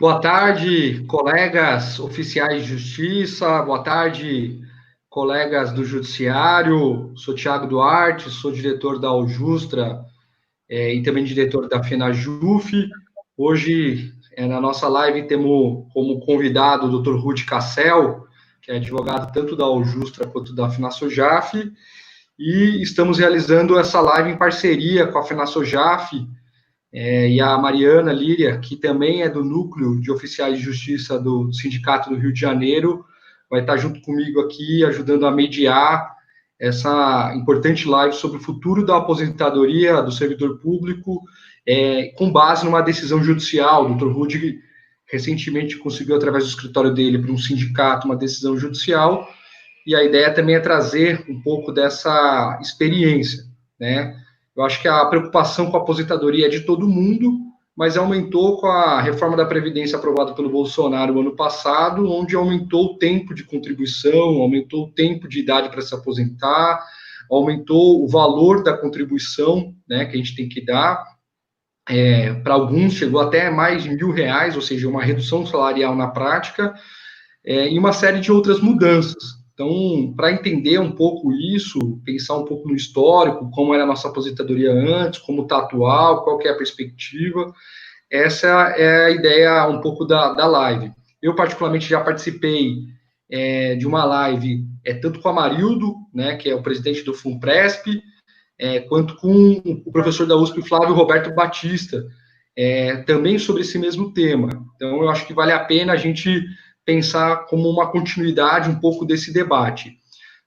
Boa tarde, colegas oficiais de justiça, boa tarde, colegas do Judiciário. Sou Tiago Duarte, sou diretor da Aljustra e também diretor da FenaJuf. Hoje, na nossa live, temos como convidado o Dr. Rudy Cassel, que é advogado tanto da Aljustra quanto da FenaSoJaf, e estamos realizando essa live em parceria com a FenaSoJaf, e a Mariana Líria, que também é do núcleo de oficiais de justiça do Sindicato do Rio de Janeiro, vai estar junto comigo aqui, ajudando a mediar essa importante live sobre o futuro da aposentadoria do servidor público, com base numa decisão judicial. O Dr. Rudy recentemente conseguiu, através do escritório dele, para um sindicato, uma decisão judicial, e a ideia também é trazer um pouco dessa experiência, né? Eu acho que a preocupação com a aposentadoria é de todo mundo, mas aumentou com a reforma da Previdência aprovada pelo Bolsonaro no ano passado, onde aumentou o tempo de contribuição, aumentou o tempo de idade para se aposentar, aumentou o valor da contribuição, né, que a gente tem que dar. Para alguns chegou até mais de R$ 1.000, ou seja, uma redução salarial na prática, e uma série de outras mudanças. Então, para entender um pouco isso, pensar um pouco no histórico, como era a nossa aposentadoria antes, como está atual, qual que é a perspectiva, essa é a ideia um pouco da live. Eu, particularmente, já participei de uma live, tanto com a Marildo, né, que é o presidente do FUNPRESP, quanto com o professor da USP, Flávio Roberto Batista, também sobre esse mesmo tema. Então, eu acho que vale a pena a gente pensar como uma continuidade um pouco desse debate.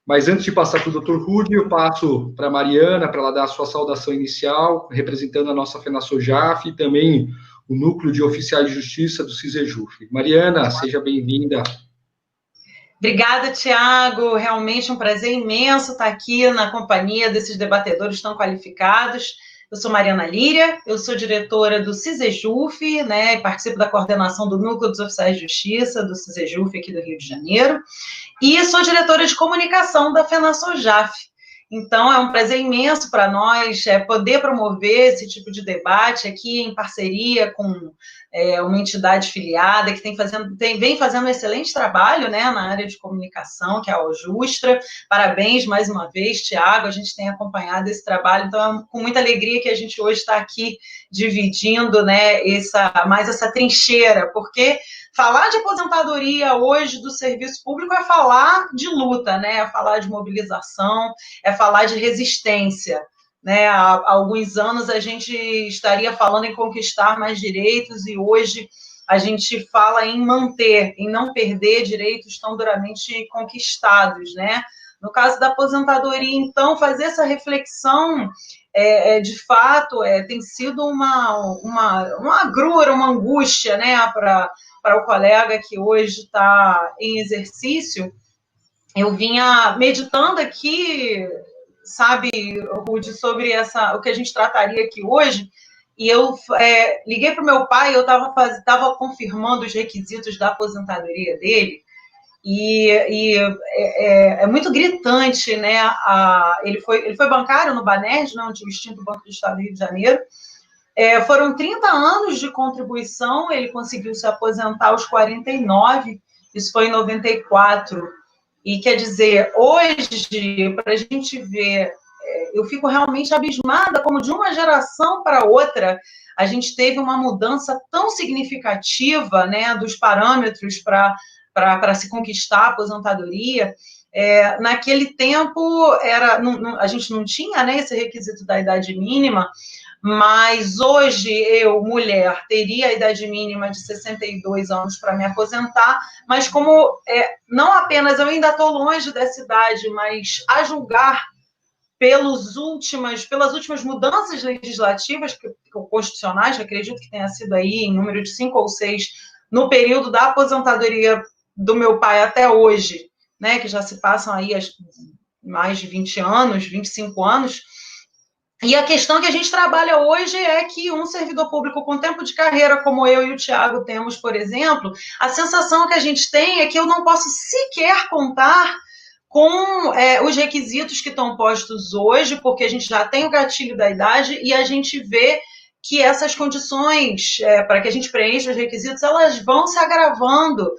Mas antes de passar para o Dr. Rudy, eu passo para a Mariana, para ela dar a sua saudação inicial, representando a nossa FenaSoJaf e também o Núcleo de Oficiais de Justiça do CISEJUF. Mariana, seja bem-vinda. Obrigada, Tiago. Realmente um prazer imenso estar aqui na companhia desses debatedores tão qualificados. Eu sou Mariana Líria, eu sou diretora do CISEJUF, né, e participo da coordenação do Núcleo dos Oficiais de Justiça do CISEJUF aqui do Rio de Janeiro, e sou diretora de comunicação da FenaSoJaf. Então, é um prazer imenso para nós poder promover esse tipo de debate aqui em parceria com uma entidade filiada que vem fazendo um excelente trabalho, né, na área de comunicação, que é a Aljustra. Parabéns mais uma vez, Tiago, a gente tem acompanhado esse trabalho, então é com muita alegria que a gente hoje está aqui dividindo, né, essa trincheira, porque falar de aposentadoria hoje do serviço público é falar de luta, né? É falar de mobilização, é falar de resistência. Né? Há alguns anos a gente estaria falando em conquistar mais direitos e hoje a gente fala em manter, em não perder direitos tão duramente conquistados, né? No caso da aposentadoria, então, fazer essa reflexão, de fato, tem sido uma agrura, uma angústia, né, para o colega que hoje está em exercício. Eu vinha meditando aqui, sabe, Rudy, sobre o que a gente trataria aqui hoje, e eu liguei para o meu pai, eu estava confirmando os requisitos da aposentadoria dele, e é muito gritante, né? Ele foi bancário no Banerj, né, o extinto Banco do Estado do Rio de Janeiro. Foram 30 anos de contribuição, ele conseguiu se aposentar aos 49, isso foi em 94. E quer dizer, hoje, para a gente ver, eu fico realmente abismada como de uma geração para outra a gente teve uma mudança tão significativa, né, dos parâmetros para se conquistar a aposentadoria. Naquele tempo, a gente não tinha, né, esse requisito da idade mínima, mas hoje eu, mulher, teria a idade mínima de 62 anos para me aposentar, mas como não apenas eu ainda estou longe dessa idade, mas a julgar pelas últimas mudanças legislativas, constitucionais, que acredito que tenha sido aí em número de 5 ou 6, no período da aposentadoria do meu pai até hoje, né, que já se passam aí mais de 20 anos, 25 anos, e a questão que a gente trabalha hoje é que um servidor público com tempo de carreira, como eu e o Tiago temos, por exemplo, a sensação que a gente tem é que eu não posso sequer contar com os requisitos que estão postos hoje, porque a gente já tem o gatilho da idade e a gente vê que essas condições, para que a gente preencha os requisitos, elas vão se agravando.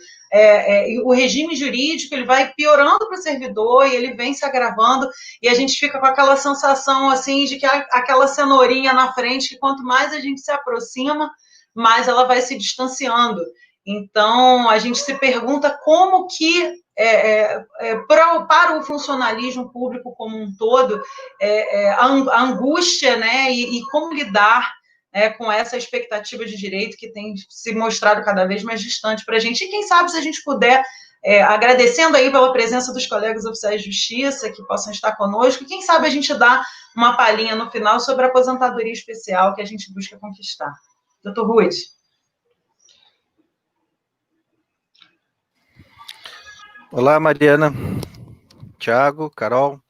O regime jurídico ele vai piorando para o servidor e ele vem se agravando, e a gente fica com aquela sensação assim de que aquela cenourinha na frente, que quanto mais a gente se aproxima, mais ela vai se distanciando. Então, a gente se pergunta como que, para o funcionalismo público como um todo, a angústia, né, e como lidar com essa expectativa de direito que tem se mostrado cada vez mais distante para a gente. E quem sabe, se a gente puder, agradecendo aí pela presença dos colegas oficiais de justiça que possam estar conosco, quem sabe a gente dá uma palhinha no final sobre a aposentadoria especial que a gente busca conquistar. Doutor Rude. Olá, Mariana, Tiago, Carol,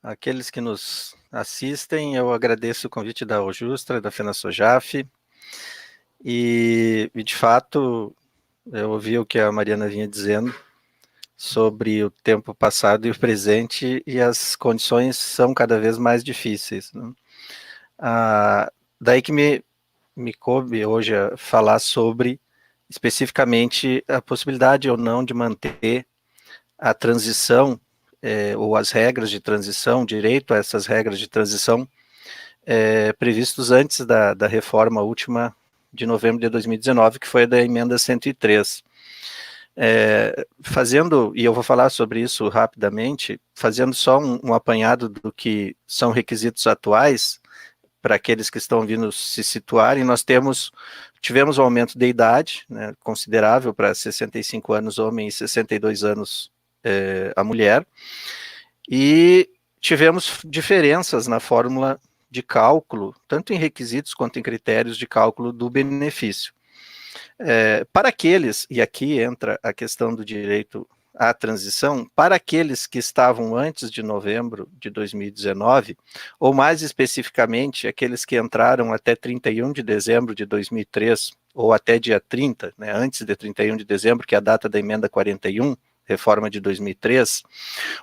aqueles que nos assistem, eu agradeço o convite da Aljustra, da FenaSOJAF, e de fato, eu ouvi o que a Mariana vinha dizendo sobre o tempo passado e o presente, e as condições são cada vez mais difíceis, né? Daí que me coube hoje a falar sobre, especificamente, a possibilidade ou não de manter a transição, ou as regras de transição, direito a essas regras de transição, previstos antes da reforma última de novembro de 2019, que foi a da emenda 103. Fazendo, e eu vou falar sobre isso rapidamente, fazendo só um apanhado do que são requisitos atuais, para aqueles que estão vindo se situarem, nós tivemos um aumento de idade, né, considerável para 65 anos homem e 62 anos a mulher, e tivemos diferenças na fórmula de cálculo, tanto em requisitos quanto em critérios de cálculo do benefício. Para aqueles, e aqui entra a questão do direito à transição, para aqueles que estavam antes de novembro de 2019, ou mais especificamente, aqueles que entraram até 31 de dezembro de 2003, ou até dia 30, né, antes de 31 de dezembro, que é a data da emenda 41, reforma de 2003,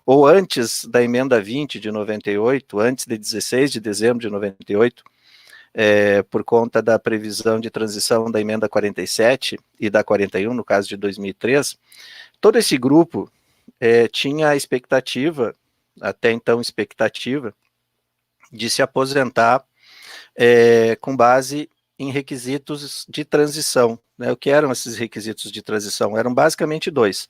ou antes da emenda 20 de 98, antes de 16 de dezembro de 98, por conta da previsão de transição da emenda 47 e da 41, no caso de 2003, todo esse grupo tinha a expectativa, até então expectativa, de se aposentar com base em requisitos de transição, né? O que eram esses requisitos de transição? Eram basicamente dois.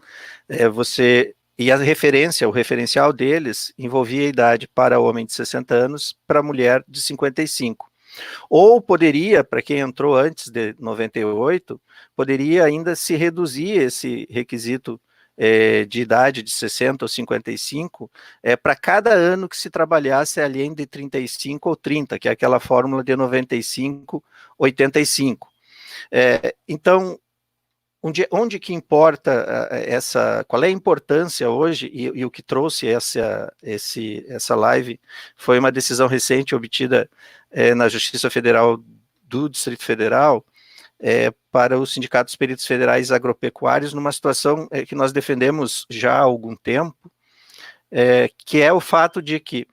E a referência, o referencial deles envolvia a idade para homem de 60 anos, para mulher de 55. Ou poderia, para quem entrou antes de 98, poderia ainda se reduzir esse requisito de idade de 60 ou 55, para cada ano que se trabalhasse além de 35 ou 30, que é aquela fórmula de 95, 85. Então, onde que importa qual é a importância hoje, e o que trouxe essa live foi uma decisão recente obtida na Justiça Federal do Distrito Federal, para os sindicatos peritos federais agropecuários, numa situação que nós defendemos já há algum tempo, que é o fato de que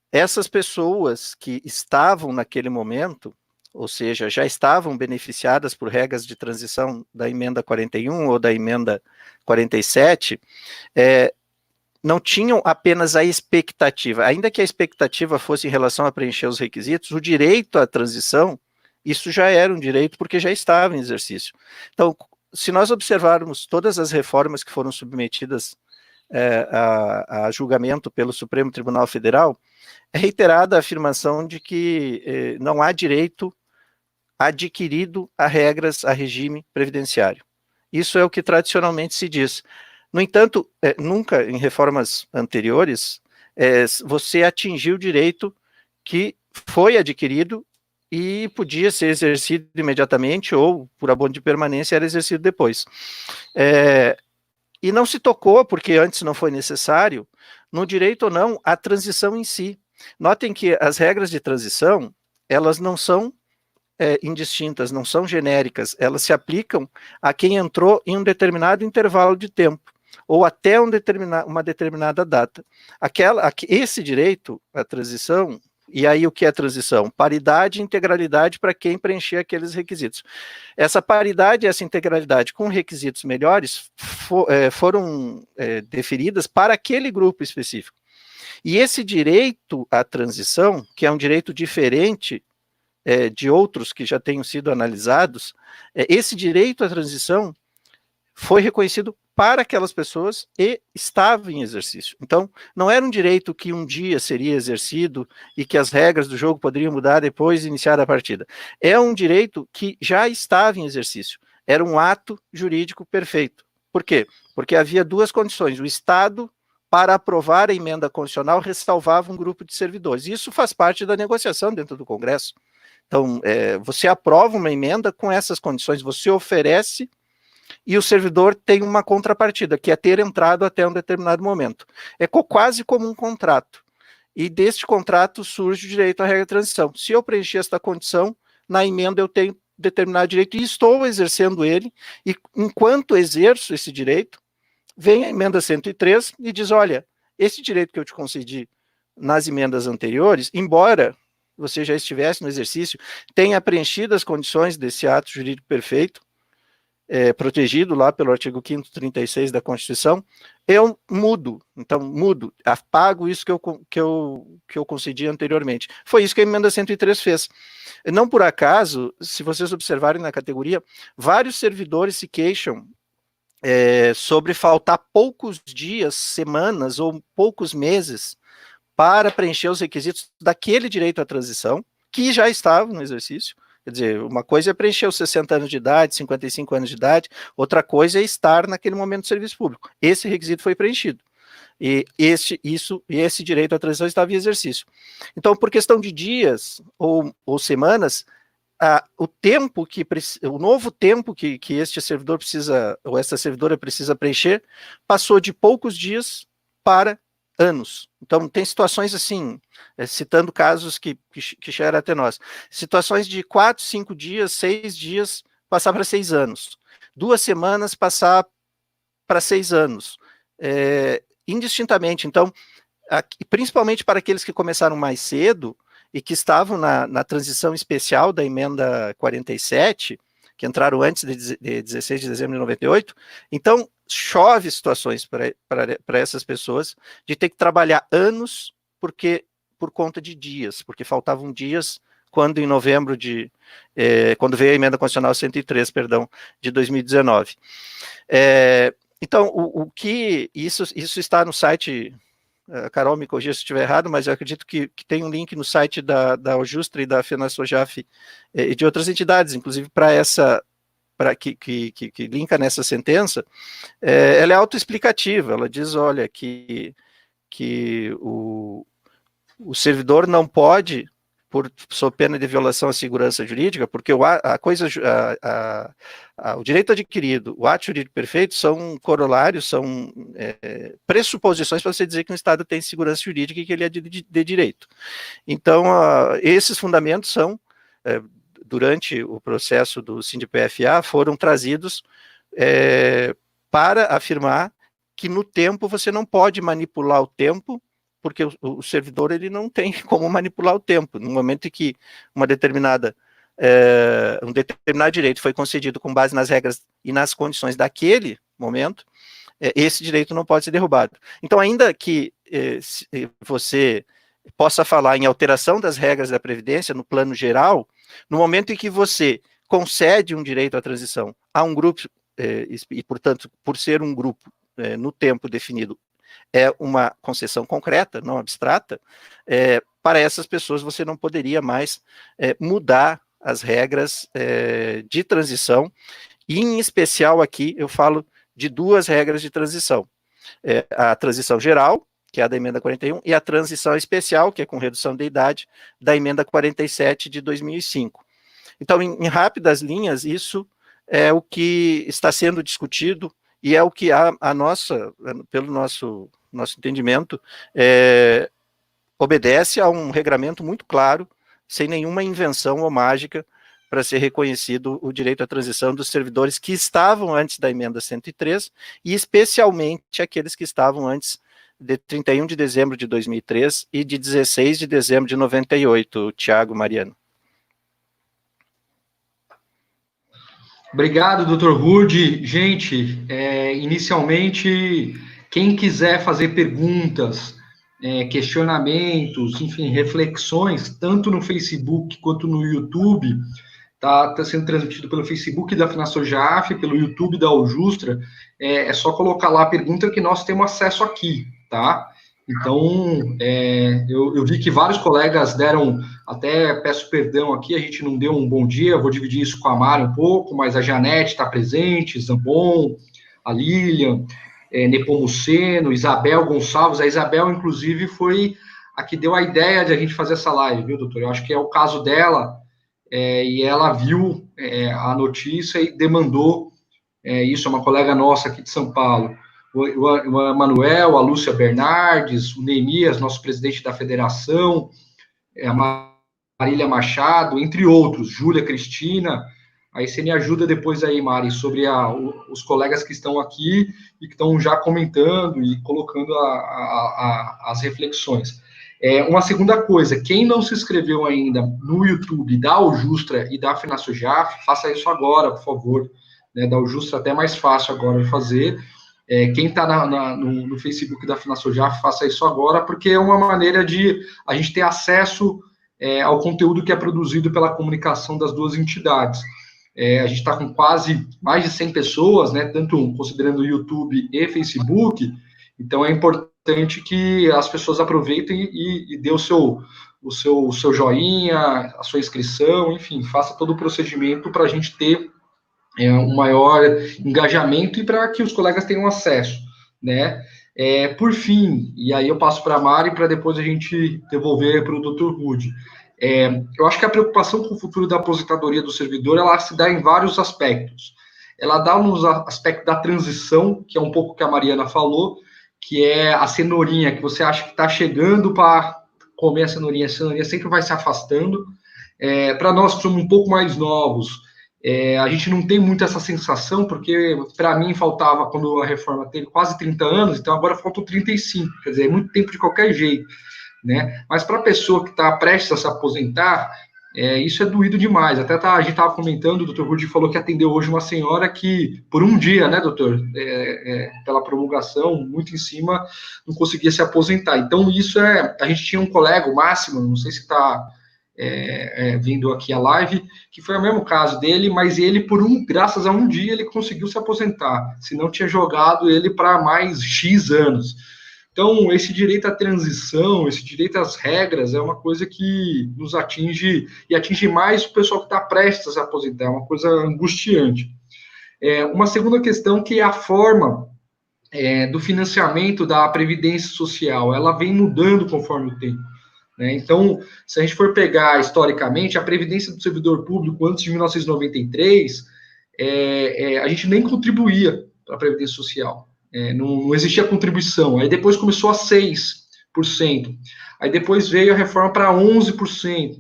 essas pessoas que estavam naquele momento, ou seja, já estavam beneficiadas por regras de transição da emenda 41 ou da emenda 47, não tinham apenas a expectativa, ainda que a expectativa fosse em relação a preencher os requisitos, o direito à transição, isso já era um direito porque já estava em exercício. Então, se nós observarmos todas as reformas que foram submetidas a julgamento pelo Supremo Tribunal Federal, é reiterada a afirmação de que não há direito adquirido a regras, a regime previdenciário. Isso é o que tradicionalmente se diz. No entanto, nunca em reformas anteriores, você atingiu o direito que foi adquirido e podia ser exercido imediatamente ou, por abono de permanência, era exercido depois. E não se tocou, porque antes não foi necessário, no direito ou não, a transição em si. Notem que as regras de transição, elas não são indistintas, não são genéricas, elas se aplicam a quem entrou em um determinado intervalo de tempo, ou até uma determinada data. Esse direito à transição, E aí o que é transição? Paridade e integralidade para quem preencher aqueles requisitos. Essa paridade e essa integralidade com requisitos melhores foram deferidas para aquele grupo específico. E esse direito à transição, que é um direito diferente de outros que já tenham sido analisados, esse direito à transição foi reconhecido para aquelas pessoas e estava em exercício. Então, não era um direito que um dia seria exercido e que as regras do jogo poderiam mudar depois de iniciar a partida. É um direito que já estava em exercício. Era um ato jurídico perfeito. Por quê? Porque havia duas condições. O Estado, para aprovar a emenda constitucional, ressalvava um grupo de servidores. Isso faz parte da negociação dentro do Congresso. Então, você aprova uma emenda com essas condições, você oferece e o servidor tem uma contrapartida, que é ter entrado até um determinado momento. É quase como um contrato. E deste contrato surge o direito à regra de transição. Se eu preencher esta condição, na emenda eu tenho determinado direito e estou exercendo ele, e enquanto exerço esse direito, vem a emenda 103 e diz, olha, esse direito que eu te concedi nas emendas anteriores, embora você já estivesse no exercício, tenha preenchido as condições desse ato jurídico perfeito, protegido lá pelo artigo 5º 36 da Constituição, eu mudo, apago isso que eu concedi anteriormente. Foi isso que a emenda 103 fez. Não por acaso, se vocês observarem na categoria, vários servidores se queixam sobre faltar poucos dias, semanas ou poucos meses para preencher os requisitos daquele direito à transição, que já estava no exercício. Quer dizer, uma coisa é preencher os 60 anos de idade, 55 anos de idade, outra coisa é estar naquele momento de serviço público. Esse requisito foi preenchido. E esse direito à transição estava em exercício. Então, por questão de dias ou semanas, o novo tempo que este servidor precisa, ou essa servidora precisa preencher, passou de poucos dias para anos. Então, tem situações assim, citando casos que chegaram até nós, situações de 4, 5 dias, 6 dias, passar para 6 anos. 2 semanas, passar para 6 anos. Indistintamente. Então, principalmente para aqueles que começaram mais cedo e que estavam na transição especial da emenda 47, que entraram antes de 16 de dezembro de 98, então chove situações para essas pessoas de ter que trabalhar anos por conta de dias, porque faltavam dias quando em novembro quando veio a emenda constitucional 103, de 2019. Então, o que isso está no site, a Carol me corrija se estiver errado, mas eu acredito que tem um link no site da Aljustra e da FenaSojaf e de outras entidades, inclusive que linka nessa sentença, ela é autoexplicativa, ela diz, olha, que o servidor não pode, sob pena de violação à segurança jurídica, porque o direito adquirido, o ato jurídico perfeito, são corolários, são pressuposições para você dizer que um Estado tem segurança jurídica e que ele é de direito. Então, esses fundamentos são, durante o processo do SINDI-PFA, foram trazidos para afirmar que no tempo você não pode manipular o tempo, porque o servidor ele não tem como manipular o tempo. No momento em que um determinado direito foi concedido com base nas regras e nas condições daquele momento, esse direito não pode ser derrubado. Então, ainda que você possa falar em alteração das regras da Previdência no plano geral, no momento em que você concede um direito à transição a um grupo, e, portanto, por ser um grupo no tempo definido, é uma concessão concreta, não abstrata, para essas pessoas você não poderia mais mudar as regras de transição, e em especial aqui eu falo de 2 regras de transição, a transição geral, que é a da emenda 41, e a transição especial, que é com redução de idade, da emenda 47 de 2005. Então, em rápidas linhas, isso é o que está sendo discutido e é o que pelo nosso entendimento, obedece a um regramento muito claro, sem nenhuma invenção ou mágica, para ser reconhecido o direito à transição dos servidores que estavam antes da emenda 103, e especialmente aqueles que estavam antes de 31 de dezembro de 2003 e de 16 de dezembro de 98, Tiago, Mariano. Obrigado, doutor Rude. Gente, inicialmente, quem quiser fazer perguntas, questionamentos, enfim, reflexões, tanto no Facebook quanto no YouTube, tá sendo transmitido pelo Facebook da FinaSojaf, pelo YouTube da Aljustra, é só colocar lá a pergunta que nós temos acesso aqui, tá? Então, eu vi que vários colegas deram, até peço perdão aqui, a gente não deu um bom dia, eu vou dividir isso com a Mari um pouco, mas a Janete está presente, Zambon, a Lilian, Nepomuceno, Isabel Gonçalves, a Isabel, inclusive, foi a que deu a ideia de a gente fazer essa live, viu, doutor? Eu acho que é o caso dela, e ela viu a notícia e demandou isso, é uma colega nossa aqui de São Paulo. O Emanuel, a Lúcia Bernardes, o Neemias, nosso presidente da federação, a Marília Machado, entre outros, Júlia Cristina. Aí você me ajuda depois aí, Mari, sobre os colegas que estão aqui e que estão já comentando e colocando as reflexões. Uma segunda coisa, quem não se inscreveu ainda no YouTube da Aljustra e da FinaSojaf, faça isso agora, por favor. Da Aljustra até mais fácil agora de fazer. Quem está no Facebook da FinaSojaf, faça isso agora, porque é uma maneira de a gente ter acesso ao conteúdo que é produzido pela comunicação das duas entidades. A gente está com quase mais de 100 pessoas, né, tanto considerando YouTube e Facebook, então é importante que as pessoas aproveitem e dê o seu joinha, a sua inscrição, enfim, faça todo o procedimento para a gente ter um maior engajamento e para que os colegas tenham acesso, né? Por fim, e aí eu passo para a Mari para depois a gente devolver para o Dr. Rude. Eu acho que a preocupação com o futuro da aposentadoria do servidor, ela se dá em vários aspectos. Ela dá nos aspectos da transição, que é um pouco que a Mariana falou, que é a cenourinha, que você acha que está chegando para comer a cenourinha sempre vai se afastando. Para nós que somos um pouco mais novos, a gente não tem muito essa sensação, porque para mim faltava, quando a reforma teve quase 30 anos, então agora faltam 35, quer dizer, é muito tempo de qualquer jeito, né? Mas para a pessoa que está prestes a se aposentar, isso é doído demais. Até a gente estava comentando, o doutor Rudi falou que atendeu hoje uma senhora que, por um dia, né, doutor, pela promulgação, muito em cima, não conseguia se aposentar. Então, isso a gente tinha um colega, o Máximo, não sei se está vindo aqui a live, que foi o mesmo caso dele, mas ele, graças a um dia, ele conseguiu se aposentar, senão tinha jogado ele para mais X anos. Então, esse direito à transição, esse direito às regras, é uma coisa que nos atinge, e atinge mais o pessoal que está prestes a se aposentar, é uma coisa angustiante. Uma segunda questão, que é a forma do financiamento da Previdência Social, ela vem mudando conforme o tempo. Então, se a gente for pegar historicamente, a Previdência do Servidor Público, antes de 1993, a gente nem contribuía para a Previdência Social. Não existia contribuição. Aí depois começou a 6%. Aí depois veio a reforma para 11%.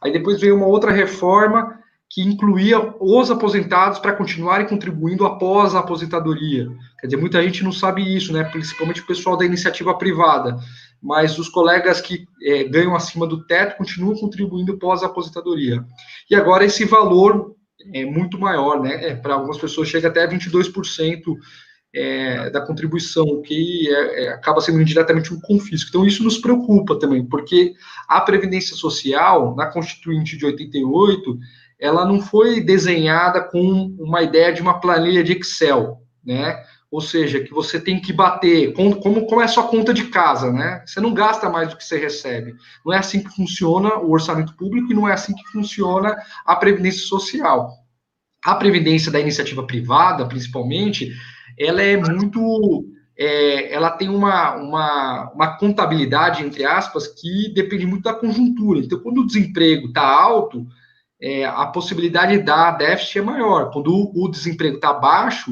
Aí depois veio uma outra reforma que incluía os aposentados para continuarem contribuindo após a aposentadoria. Quer dizer, muita gente não sabe isso, né? Principalmente o pessoal da iniciativa privada. Mas os colegas que ganham acima do teto continuam contribuindo pós a aposentadoria. E agora esse valor é muito maior, né? Para algumas pessoas chega até 22% da contribuição, o que acaba sendo indiretamente um confisco. Então, isso nos preocupa também, porque a Previdência Social, na Constituinte de 88, ela não foi desenhada com uma ideia de uma planilha de Excel, né? Ou seja, que você tem que bater, como é a sua conta de casa, né? Você não gasta mais do que você recebe. Não é assim que funciona o orçamento público e não é assim que funciona a Previdência Social. A Previdência da iniciativa privada, principalmente, ela é muito... ela tem uma contabilidade, entre aspas, que depende muito da conjuntura. Então, quando o desemprego está alto, a possibilidade de dar déficit é maior. Quando o desemprego está baixo,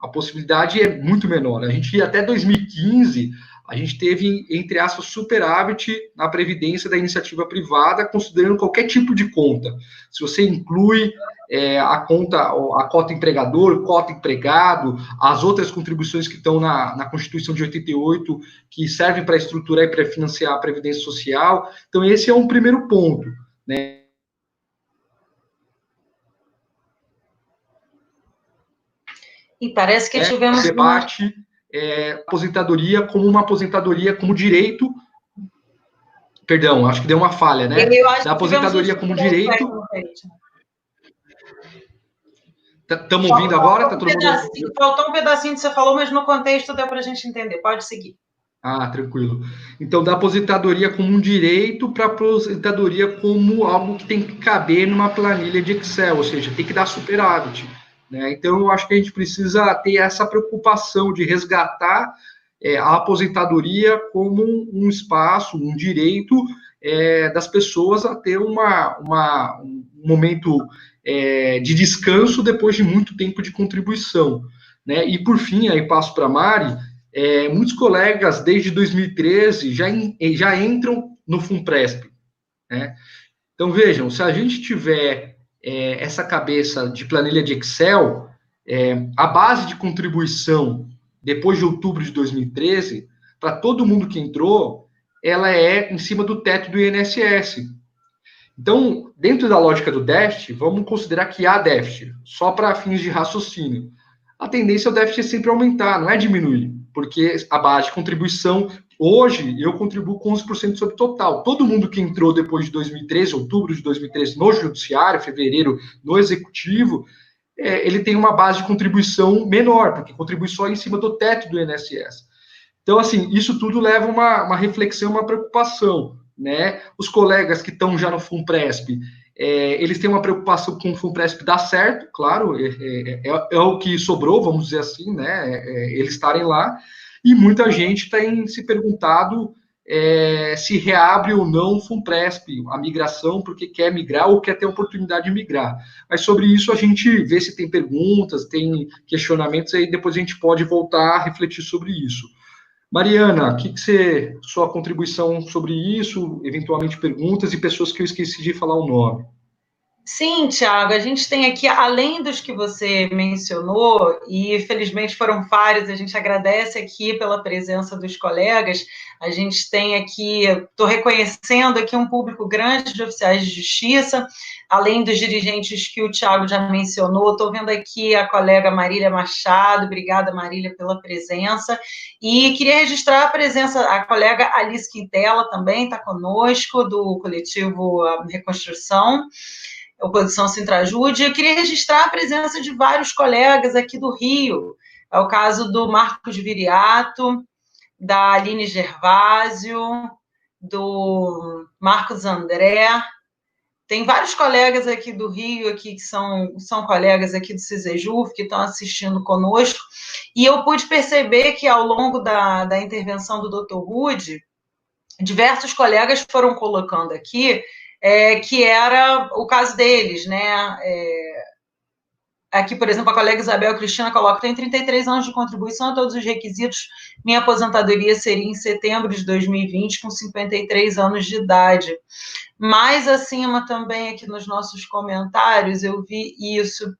a possibilidade é muito menor. A gente ia até 2015, a gente teve, entre aspas, superávit na previdência da iniciativa privada, considerando qualquer tipo de conta. Se você inclui a cota empregador, cota empregado, as outras contribuições que estão na Constituição de 88, que servem para estruturar e para financiar a Previdência Social. Então, esse é um primeiro ponto, né? E parece que tivemos debate aposentadoria como uma aposentadoria como direito. Perdão, acho que deu uma falha, né? Eu acho da aposentadoria como direito. Estamos ouvindo agora? Tá todo mundo... Faltou um pedacinho que você falou, mas no contexto deu para a gente entender. Pode seguir. Ah, tranquilo. Então, da aposentadoria como um direito para a aposentadoria como algo que tem que caber numa planilha de Excel, ou seja, tem que dar superávit, né? Então, eu acho que a gente precisa ter essa preocupação de resgatar a aposentadoria como um espaço, um direito das pessoas a ter um momento de descanso depois de muito tempo de contribuição, né? E, por fim, aí passo para a Mari. Muitos colegas, desde 2013, já entram no FUNPRESP, né? Então, vejam, se a gente tiver essa cabeça de planilha de Excel, a base de contribuição, depois de outubro de 2013, para todo mundo que entrou, ela é em cima do teto do INSS. Então, dentro da lógica do déficit, vamos considerar que há déficit, só para fins de raciocínio. A tendência é o déficit sempre aumentar, não é diminuir, porque a base de contribuição, hoje, eu contribuo com 11% sobre o total. Todo mundo que entrou depois de 2013, outubro de 2013, no judiciário, fevereiro, no executivo, ele tem uma base de contribuição menor, porque contribui só em cima do teto do INSS. Então, assim, isso tudo leva uma reflexão, uma preocupação, né? Os colegas que estão já no FUNPRESP, eles têm uma preocupação com o FUNPRESP dar certo, claro, é o que sobrou, vamos dizer assim, né? Eles estarem lá, e muita gente tem se perguntado se reabre ou não o FUNPRESP, a migração, porque quer migrar ou quer ter a oportunidade de migrar. Mas sobre isso a gente vê se tem perguntas, tem questionamentos, aí depois a gente pode voltar a refletir sobre isso. Mariana, sua contribuição sobre isso, eventualmente perguntas e pessoas que eu esqueci de falar o nome. Sim, Tiago, a gente tem aqui, além dos que você mencionou, e felizmente foram vários, a gente agradece aqui pela presença dos colegas, a gente tem aqui, estou reconhecendo aqui um público grande de oficiais de justiça, além dos dirigentes que o Tiago já mencionou, estou vendo aqui a colega Marília Machado, obrigada Marília pela presença, e queria registrar a presença, a colega Alice Quintela também está conosco, do coletivo Reconstrução, Oposição Sintrajude. Eu queria registrar a presença de vários colegas aqui do Rio. É o caso do Marcos Viriato, da Aline Gervásio, do Marcos André. Tem vários colegas aqui do Rio, aqui, que são colegas aqui do CISEJUF, que estão assistindo conosco. E eu pude perceber que, ao longo da intervenção do Dr. Rude, diversos colegas foram colocando aqui que era o caso deles, né? Aqui, por exemplo, a colega Isabel Cristina coloca: tenho 33 anos de contribuição a todos os requisitos, minha aposentadoria seria em setembro de 2020, com 53 anos de idade. Mais acima também, aqui nos nossos comentários, eu vi isso.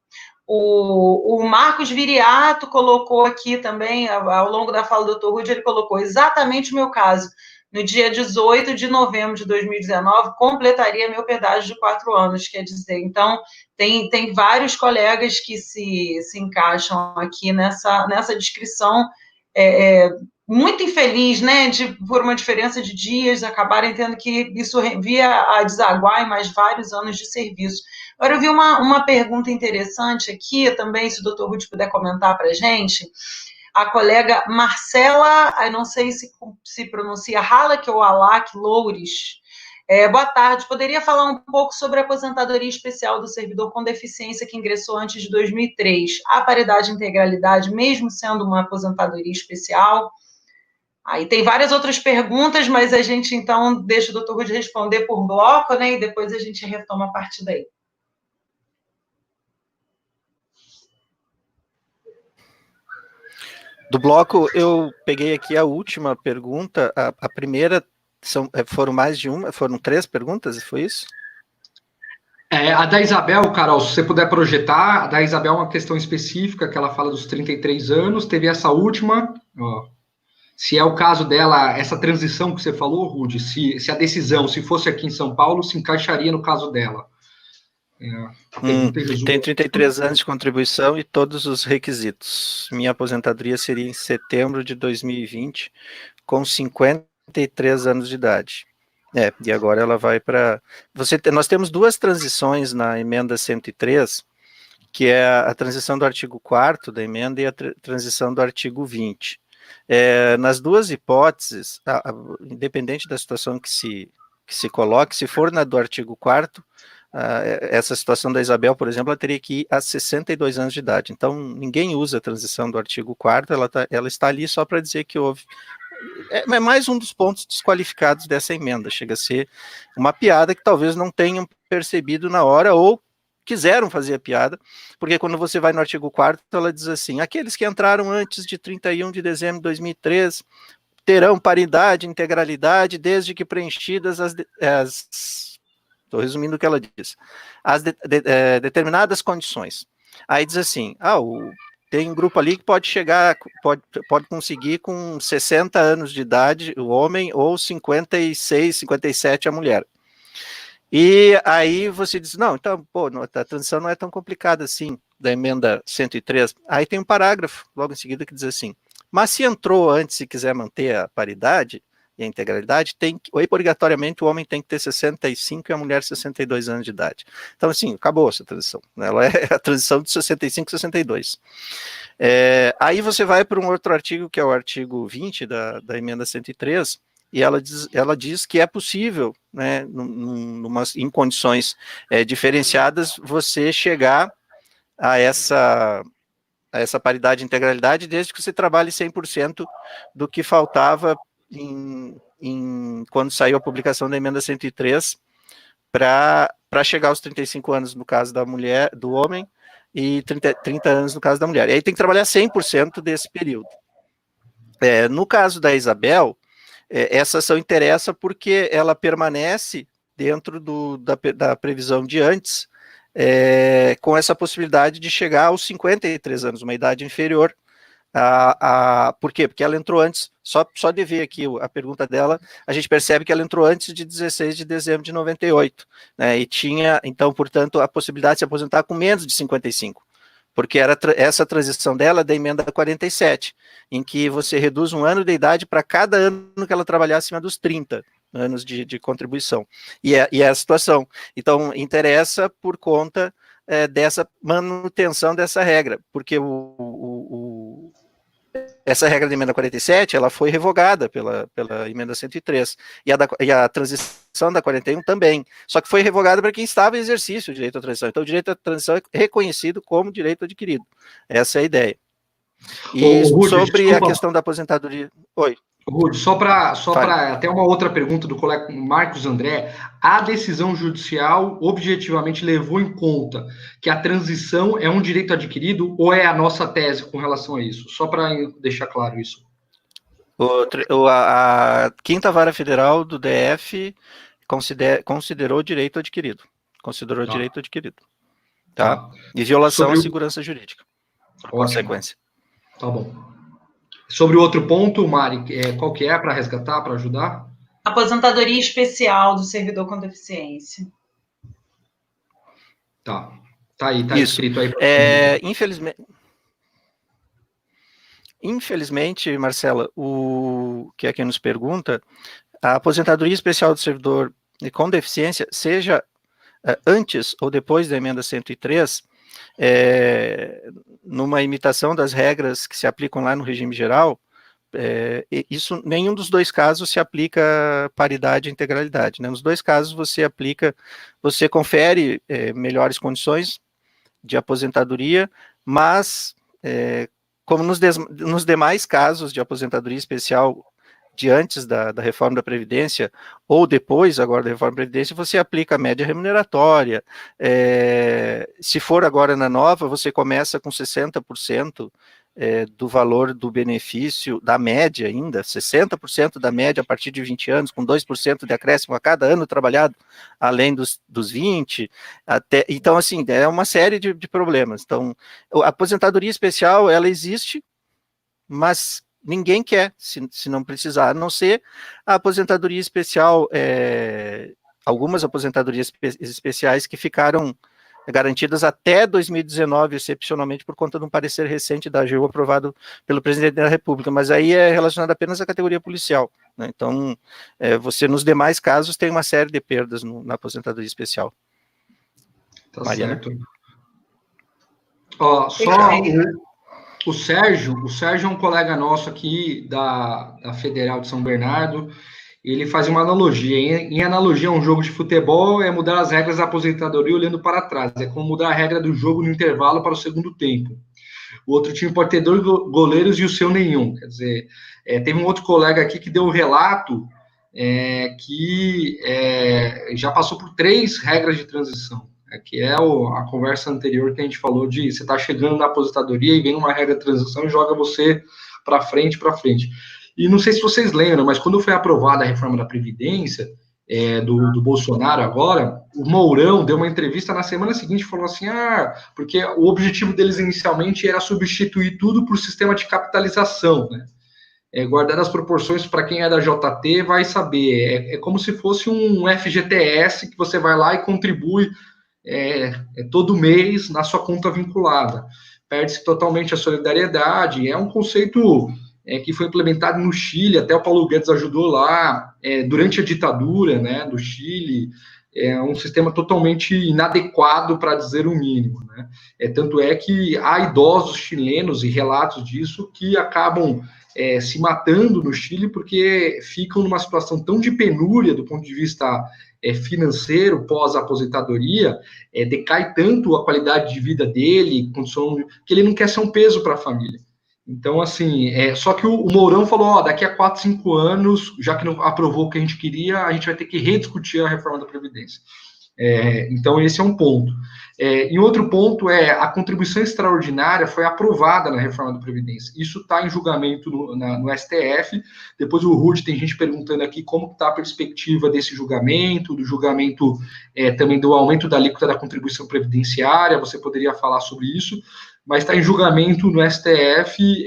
O Marcos Viriato colocou aqui também, ao longo da fala do Dr. Rude, ele colocou exatamente o meu caso. No dia 18 de novembro de 2019, completaria meu pedágio de 4 anos, quer dizer. Então, tem vários colegas que se encaixam aqui nessa descrição muito infeliz, né, por uma diferença de dias, acabarem tendo que isso via a desaguar em mais vários anos de serviço. Agora, eu vi uma pergunta interessante aqui também, se o Dr. Rude puder comentar para a gente. A colega Marcela, eu não sei se pronuncia Halak ou Alak Loures. Boa tarde, poderia falar um pouco sobre a aposentadoria especial do servidor com deficiência que ingressou antes de 2003? Há paridade e integralidade, mesmo sendo uma aposentadoria especial? Aí tem várias outras perguntas, mas a gente, então, deixa o Dr. Rude responder por bloco, né, e depois a gente retoma a partir daí. Do bloco, eu peguei aqui a última pergunta, a primeira foram mais de uma, foram 3 perguntas, foi isso? A da Isabel, Carol, se você puder projetar, a da Isabel é uma questão específica, que ela fala dos 33 anos, teve essa última, ó, se é o caso dela, essa transição que você falou, Rude, se a decisão, se fosse aqui em São Paulo, se encaixaria no caso dela. Tem 33 anos de contribuição e todos os requisitos. Minha aposentadoria seria em setembro de 2020, com 53 anos de idade. E agora ela vai para... Nós temos 2 transições na emenda 103, que é a transição do artigo 4º da emenda e a transição do artigo 20. Nas 2 hipóteses, independente da situação que se coloque, se for na do artigo 4º, essa situação da Isabel, por exemplo, ela teria que ir a 62 anos de idade. Então, ninguém usa a transição do artigo 4º, ela está ali só para dizer que houve... É mais um dos pontos desqualificados dessa emenda, chega a ser uma piada que talvez não tenham percebido na hora, ou quiseram fazer a piada, porque quando você vai no artigo 4º, ela diz assim, aqueles que entraram antes de 31 de dezembro de 2003 terão paridade, integralidade, desde que preenchidas estou resumindo o que ela diz, as determinadas condições. Aí diz assim, tem um grupo ali que pode chegar, pode conseguir com 60 anos de idade o homem, ou 56, 57 a mulher. E aí você diz, não, então, a transição não é tão complicada assim, da emenda 103. Aí tem um parágrafo, logo em seguida, que diz assim, mas se entrou antes e quiser manter a paridade e a integralidade, obrigatoriamente o homem tem que ter 65 e a mulher 62 anos de idade. Então, assim, acabou essa transição. Ela é a transição de 65 e 62. Aí você vai para um outro artigo, que é o artigo 20 da emenda 103, e ela diz que é possível, né, em condições diferenciadas, você chegar a essa paridade e integralidade, desde que você trabalhe 100% do que faltava quando saiu a publicação da emenda 103, para chegar aos 35 anos no caso da mulher, do homem, e 30 anos no caso da mulher. E aí tem que trabalhar 100% desse período. No caso da Isabel, essa ação interessa porque ela permanece dentro da previsão de antes, com essa possibilidade de chegar aos 53 anos, uma idade inferior. Por quê? Porque ela entrou antes, só de ver aqui a pergunta dela, a gente percebe que ela entrou antes de 16 de dezembro de 98, né, e tinha, então, portanto, a possibilidade de se aposentar com menos de 55, porque era essa transição dela da emenda 47, em que você reduz 1 ano de idade para cada ano que ela trabalhar acima dos 30 anos de contribuição, e é a situação. Então, interessa por conta dessa manutenção dessa regra, porque essa regra da emenda 47, ela foi revogada pela emenda 103, e a transição da 41 também, só que foi revogada para quem estava em exercício o direito à transição. Então o direito à transição é reconhecido como direito adquirido. Essa é a ideia. E Rudy, sobre desculpa. a questão da aposentadoria... Oi. Rudy, só para até uma outra pergunta do colega Marcos André, a decisão judicial objetivamente levou em conta que a transição é um direito adquirido ou é a nossa tese com relação a isso? Só para deixar claro isso. A 5ª Vara Federal do DF considerou direito adquirido. Considerou direito adquirido. Tá? E violação à segurança jurídica. Consequência. Tá bom. Sobre o outro ponto, Mari, qual que é para resgatar, para ajudar? Aposentadoria especial do servidor com deficiência. Tá aí, tá isso. Escrito aí. Infelizmente, Marcela, que é quem nos pergunta, a aposentadoria especial do servidor com deficiência, seja antes ou depois da emenda 103, numa imitação das regras que se aplicam lá no regime geral, nenhum dos 2 casos se aplica paridade e integralidade, né? Nos 2 casos você confere melhores condições de aposentadoria, mas como nos demais casos de aposentadoria especial de antes da reforma da Previdência, ou depois agora da reforma da Previdência, você aplica a média remuneratória. Se for agora na nova, você começa com 60% do valor do benefício, da média ainda, 60% da média a partir de 20 anos, com 2% de acréscimo a cada ano trabalhado, além dos 20, então, assim, é uma série de problemas. Então, a aposentadoria especial, ela existe, mas ninguém quer, se não precisar, a não ser a aposentadoria especial, algumas aposentadorias especiais que ficaram garantidas até 2019, excepcionalmente por conta de um parecer recente da AGU aprovado pelo presidente da República, mas aí é relacionado apenas à categoria policial, né? Então, você nos demais casos tem uma série de perdas na aposentadoria especial. Tá Mariana? certo. Ó, só o Sérgio é um colega nosso aqui da Federal de São Bernardo. Ele faz uma analogia. Em analogia a um jogo de futebol, é mudar as regras da aposentadoria olhando para trás. É como mudar a regra do jogo no intervalo para o segundo tempo. O outro time pode ter 2 goleiros e o seu nenhum. Quer dizer, teve um outro colega aqui que deu um relato que já passou por 3 regras de transição. Que é a conversa anterior que a gente falou de você está chegando na aposentadoria e vem uma regra de transição e joga você para frente. E não sei se vocês lembram, mas quando foi aprovada a reforma da Previdência, do Bolsonaro agora, o Mourão deu uma entrevista na semana seguinte e falou assim, porque o objetivo deles inicialmente era substituir tudo por sistema de capitalização, né? Guardar as proporções, para quem é da JT vai saber, é como se fosse um FGTS que você vai lá e contribui todo mês na sua conta vinculada. Perde-se totalmente a solidariedade, é um conceito que foi implementado no Chile, até o Paulo Guedes ajudou lá, durante a ditadura, né, do Chile, é um sistema totalmente inadequado, para dizer o mínimo, né? Tanto é que há idosos chilenos, e relatos disso, que acabam se matando no Chile, porque ficam numa situação tão de penúria, do ponto de vista financeiro, pós-aposentadoria, decai tanto a qualidade de vida dele, que ele não quer ser um peso para a família. Então, assim, só que o Mourão falou, daqui a 4, 5 anos, já que não aprovou o que a gente queria, a gente vai ter que rediscutir a reforma da Previdência. Então, esse é um ponto. E outro ponto a contribuição extraordinária foi aprovada na reforma da Previdência. Isso está em julgamento no STF. Depois o Rude, tem gente perguntando aqui como está a perspectiva desse julgamento, do julgamento também do aumento da alíquota da contribuição previdenciária. Você poderia falar sobre isso, mas está em julgamento no STF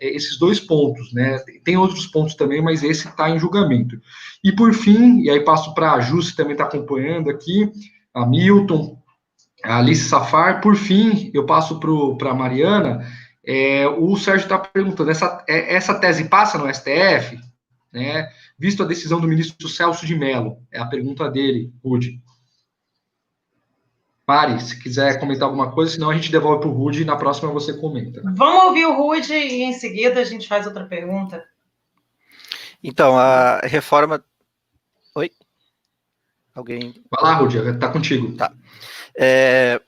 esses 2 pontos, né? Tem outros pontos também, mas esse está em julgamento. E por fim, e aí passo para a Ju, que também está acompanhando aqui, a Milton, a Alice Safar. Por fim, eu passo para a Mariana. O Sérgio está perguntando, essa tese passa no STF? Né? Visto a decisão do ministro Celso de Mello, é a pergunta dele, Rude. Mari, se quiser comentar alguma coisa, senão a gente devolve para o Rude e na próxima você comenta. Vamos ouvir o Rude e em seguida a gente faz outra pergunta. Então, a reforma... Oi? Alguém... Vai lá, Rude, está contigo. Tá.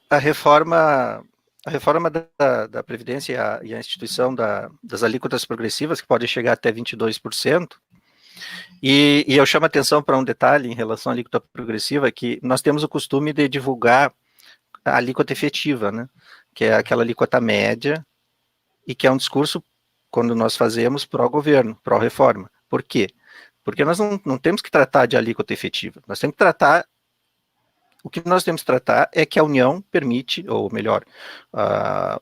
A reforma da Previdência e a instituição das alíquotas progressivas, que pode chegar até 22%, e eu chamo a atenção para um detalhe em relação à alíquota progressiva, que nós temos o costume de divulgar a alíquota efetiva, né, que é aquela alíquota média, e que é um discurso, quando nós fazemos, pró-governo, pró-reforma. Por quê? Porque nós não temos que tratar de alíquota efetiva, nós temos que tratar... O que nós temos que tratar é que a União permite, ou melhor, a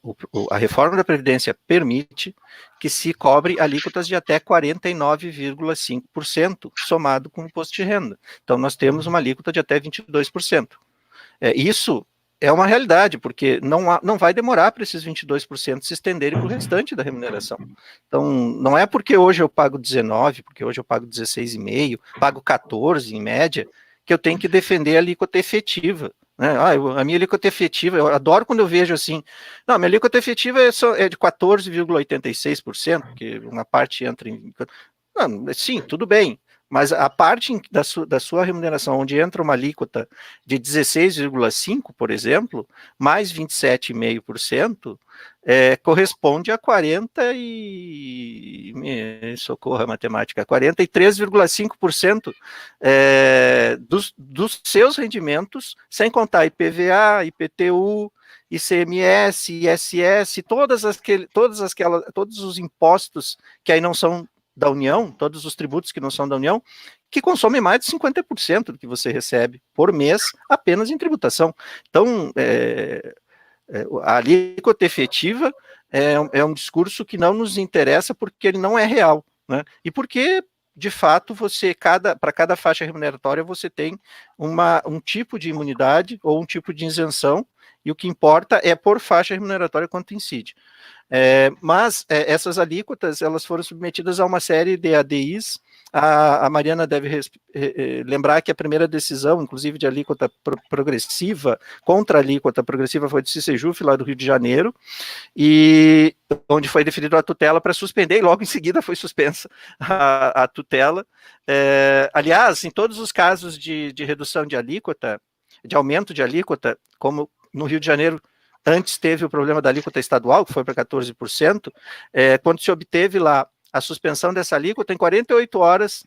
reforma da Previdência permite que se cobre alíquotas de até 49,5% somado com o imposto de renda. Então, nós temos uma alíquota de até 22%. Isso é uma realidade, porque não vai demorar para esses 22% se estenderem para o restante da remuneração. Então, não é porque hoje eu pago 19%, porque hoje eu pago 16,5%, pago 14% em média, que eu tenho que defender a alíquota efetiva, né? A minha alíquota efetiva, eu adoro quando eu vejo assim, não, a minha alíquota efetiva é de 14,86%, porque uma parte entra em... Não, sim, tudo bem, mas a parte da sua remuneração, onde entra uma alíquota de 16,5%, por exemplo, mais 27,5%, corresponde a 43,5% dos seus rendimentos, sem contar IPVA, IPTU ICMS, ISS, todos os impostos que aí não são da União, todos os tributos que não são da União, que consomem mais de 50% do que você recebe por mês apenas em tributação. Então, a alíquota efetiva é um discurso que não nos interessa porque ele não é real, né? E porque, de fato, para cada faixa remuneratória, você tem um tipo de imunidade ou um tipo de isenção, e o que importa é por faixa remuneratória quanto incide. Mas essas alíquotas, elas foram submetidas a uma série de ADIs. A Mariana deve lembrar que a primeira decisão, inclusive de alíquota progressiva, contra a alíquota progressiva, foi do CICEJUF, lá do Rio de Janeiro, e onde foi deferida a tutela para suspender, e logo em seguida foi suspensa a tutela. Aliás, em todos os casos de redução de alíquota, de aumento de alíquota, como no Rio de Janeiro, antes teve o problema da alíquota estadual, que foi para 14%, quando se obteve lá a suspensão dessa alíquota, em 48 horas,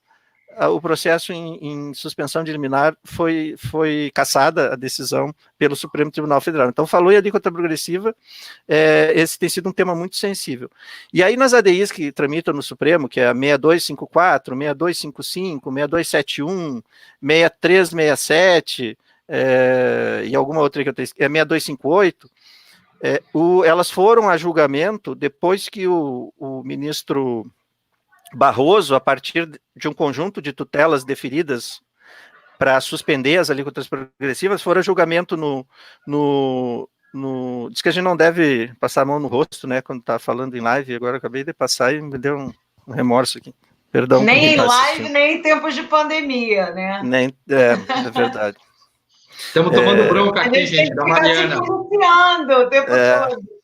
o processo em suspensão de liminar foi cassada a decisão pelo Supremo Tribunal Federal. Então, falou em alíquota progressiva, esse tem sido um tema muito sensível. E aí, nas ADIs que tramitam no Supremo, que é a 6254, 6255, 6271, 6367, e alguma outra que eu tenho, 6258, elas foram a julgamento depois que o ministro Barroso, a partir de um conjunto de tutelas deferidas para suspender as alíquotas progressivas, foram a julgamento diz que a gente não deve passar a mão no rosto, né, quando está falando em live, agora eu acabei de passar e me deu um remorso aqui. Perdão. Nem em live, nem em tempos de pandemia, né? É verdade. Estamos tomando bronca aqui, gente, da Mariana. O tempo todo.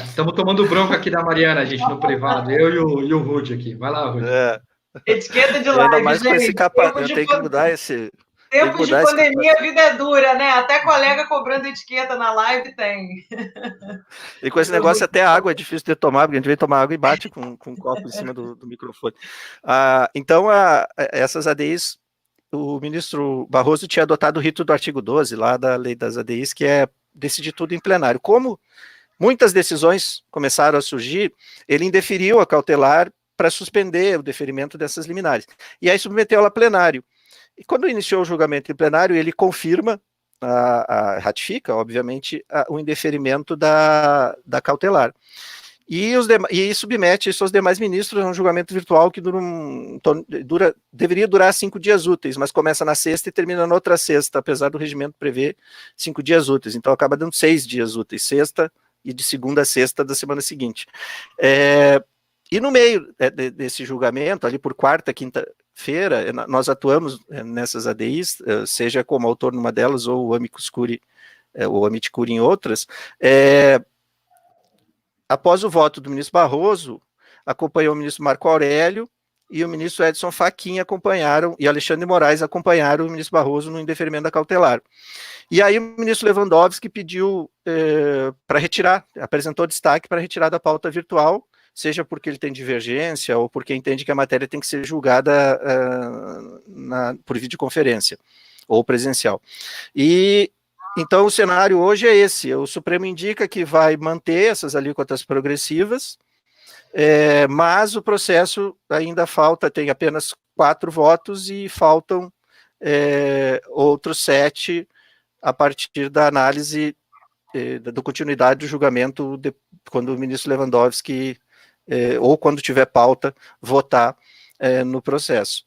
Estamos tomando bronca aqui da Mariana, gente, no privado. Eu e o Rude aqui. Vai lá, Rude. Etiqueta de live, ainda mais gente. Com esse capa, eu tenho que mudar esse... Tempos de pandemia, a vida é dura, né? Até colega cobrando etiqueta na live tem. E com esse negócio até a água é difícil de tomar, porque a gente vem tomar água e bate com um copo em cima do microfone. Então, essas ADIs, o ministro Barroso tinha adotado o rito do artigo 12, lá da lei das ADIs, que é decidir tudo em plenário. Como muitas decisões começaram a surgir, ele indeferiu a cautelar para suspender o deferimento dessas liminares. E aí submeteu ela a plenário. E quando iniciou o julgamento em plenário, ele confirma, ratifica, obviamente, o indeferimento da cautelar. E submete isso aos demais ministros a um julgamento virtual que deveria durar 5 dias úteis, mas começa na sexta e termina na outra sexta, apesar do regimento prever 5 dias úteis. Então acaba dando 6 dias úteis, sexta e de segunda a sexta da semana seguinte. E no meio desse julgamento, ali por quarta, quinta-feira, nós atuamos nessas ADIs, seja como autor numa delas, ou o amicus curiae, ou amit curiae em outras. Após o voto do ministro Barroso, acompanhou o ministro Marco Aurélio e o ministro Edson Fachin e Alexandre de Moraes acompanharam o ministro Barroso no indeferimento da cautelar. E aí o ministro Lewandowski pediu para retirar, apresentou destaque para retirar da pauta virtual, seja porque ele tem divergência ou porque entende que a matéria tem que ser julgada por videoconferência ou presencial. E então o cenário hoje é esse: o Supremo indica que vai manter essas alíquotas progressivas, mas o processo ainda tem apenas 4 votos e faltam outros 7 a partir da análise da continuidade do julgamento, quando o ministro Lewandowski, ou quando tiver pauta, votar no processo.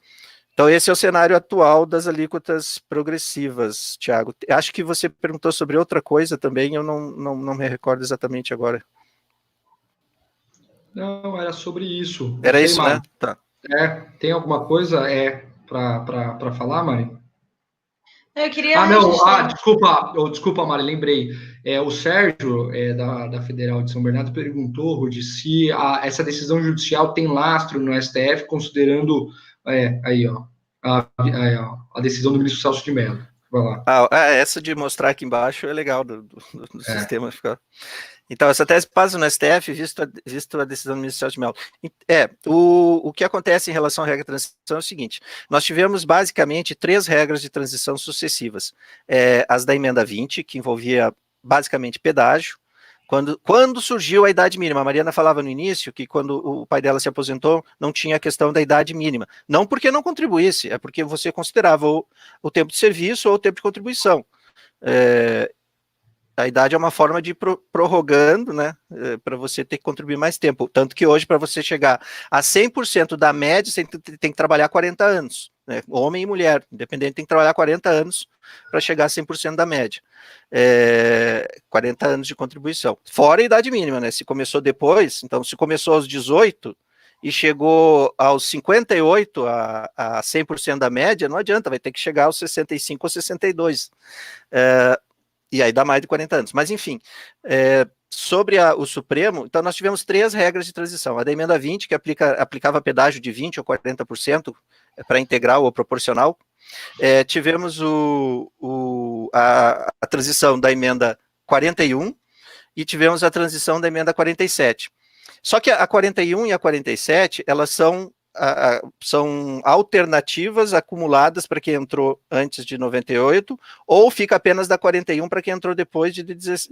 Então, esse é o cenário atual das alíquotas progressivas, Tiago. Acho que você perguntou sobre outra coisa também, eu não me recordo exatamente agora. Não, era sobre isso. Era isso, né? Tá. Tem alguma coisa para falar, Mari? Eu queria... Desculpa, Mari, lembrei. O Sérgio, da Federal de São Bernardo, perguntou, Rudi, se essa decisão judicial tem lastro no STF, considerando a decisão do ministro Celso de Mello. Vai lá. Essa de mostrar aqui embaixo é legal do sistema ficar. Então, essa tese passa no STF, visto a decisão do ministro Celso de Mello. O que acontece em relação à regra de transição é o seguinte: nós tivemos basicamente 3 regras de transição sucessivas. As da emenda 20, que envolvia basicamente pedágio. Quando surgiu a idade mínima, a Mariana falava no início que quando o pai dela se aposentou, não tinha a questão da idade mínima. Não porque não contribuísse, é porque você considerava o tempo de serviço ou o tempo de contribuição. A idade é uma forma de ir prorrogando, né, para você ter que contribuir mais tempo. Tanto que hoje, para você chegar a 100% da média, você tem que trabalhar 40 anos. Né, homem e mulher, independente, tem que trabalhar 40 anos para chegar a 100% da média. 40 anos de contribuição. Fora a idade mínima, né? Se começou depois, então se começou aos 18 e chegou aos 58 a 100% da média, não adianta, vai ter que chegar aos 65 ou 62. E aí dá mais de 40 anos. Mas enfim, sobre o Supremo, então nós tivemos 3 regras de transição. A da emenda 20, que aplicava pedágio de 20% ou 40% para integral ou proporcional. Tivemos a transição da emenda 41 e tivemos a transição da emenda 47. Só que a 41 e a 47, elas são alternativas acumuladas para quem entrou antes de 98, ou fica apenas da 41 para quem entrou depois,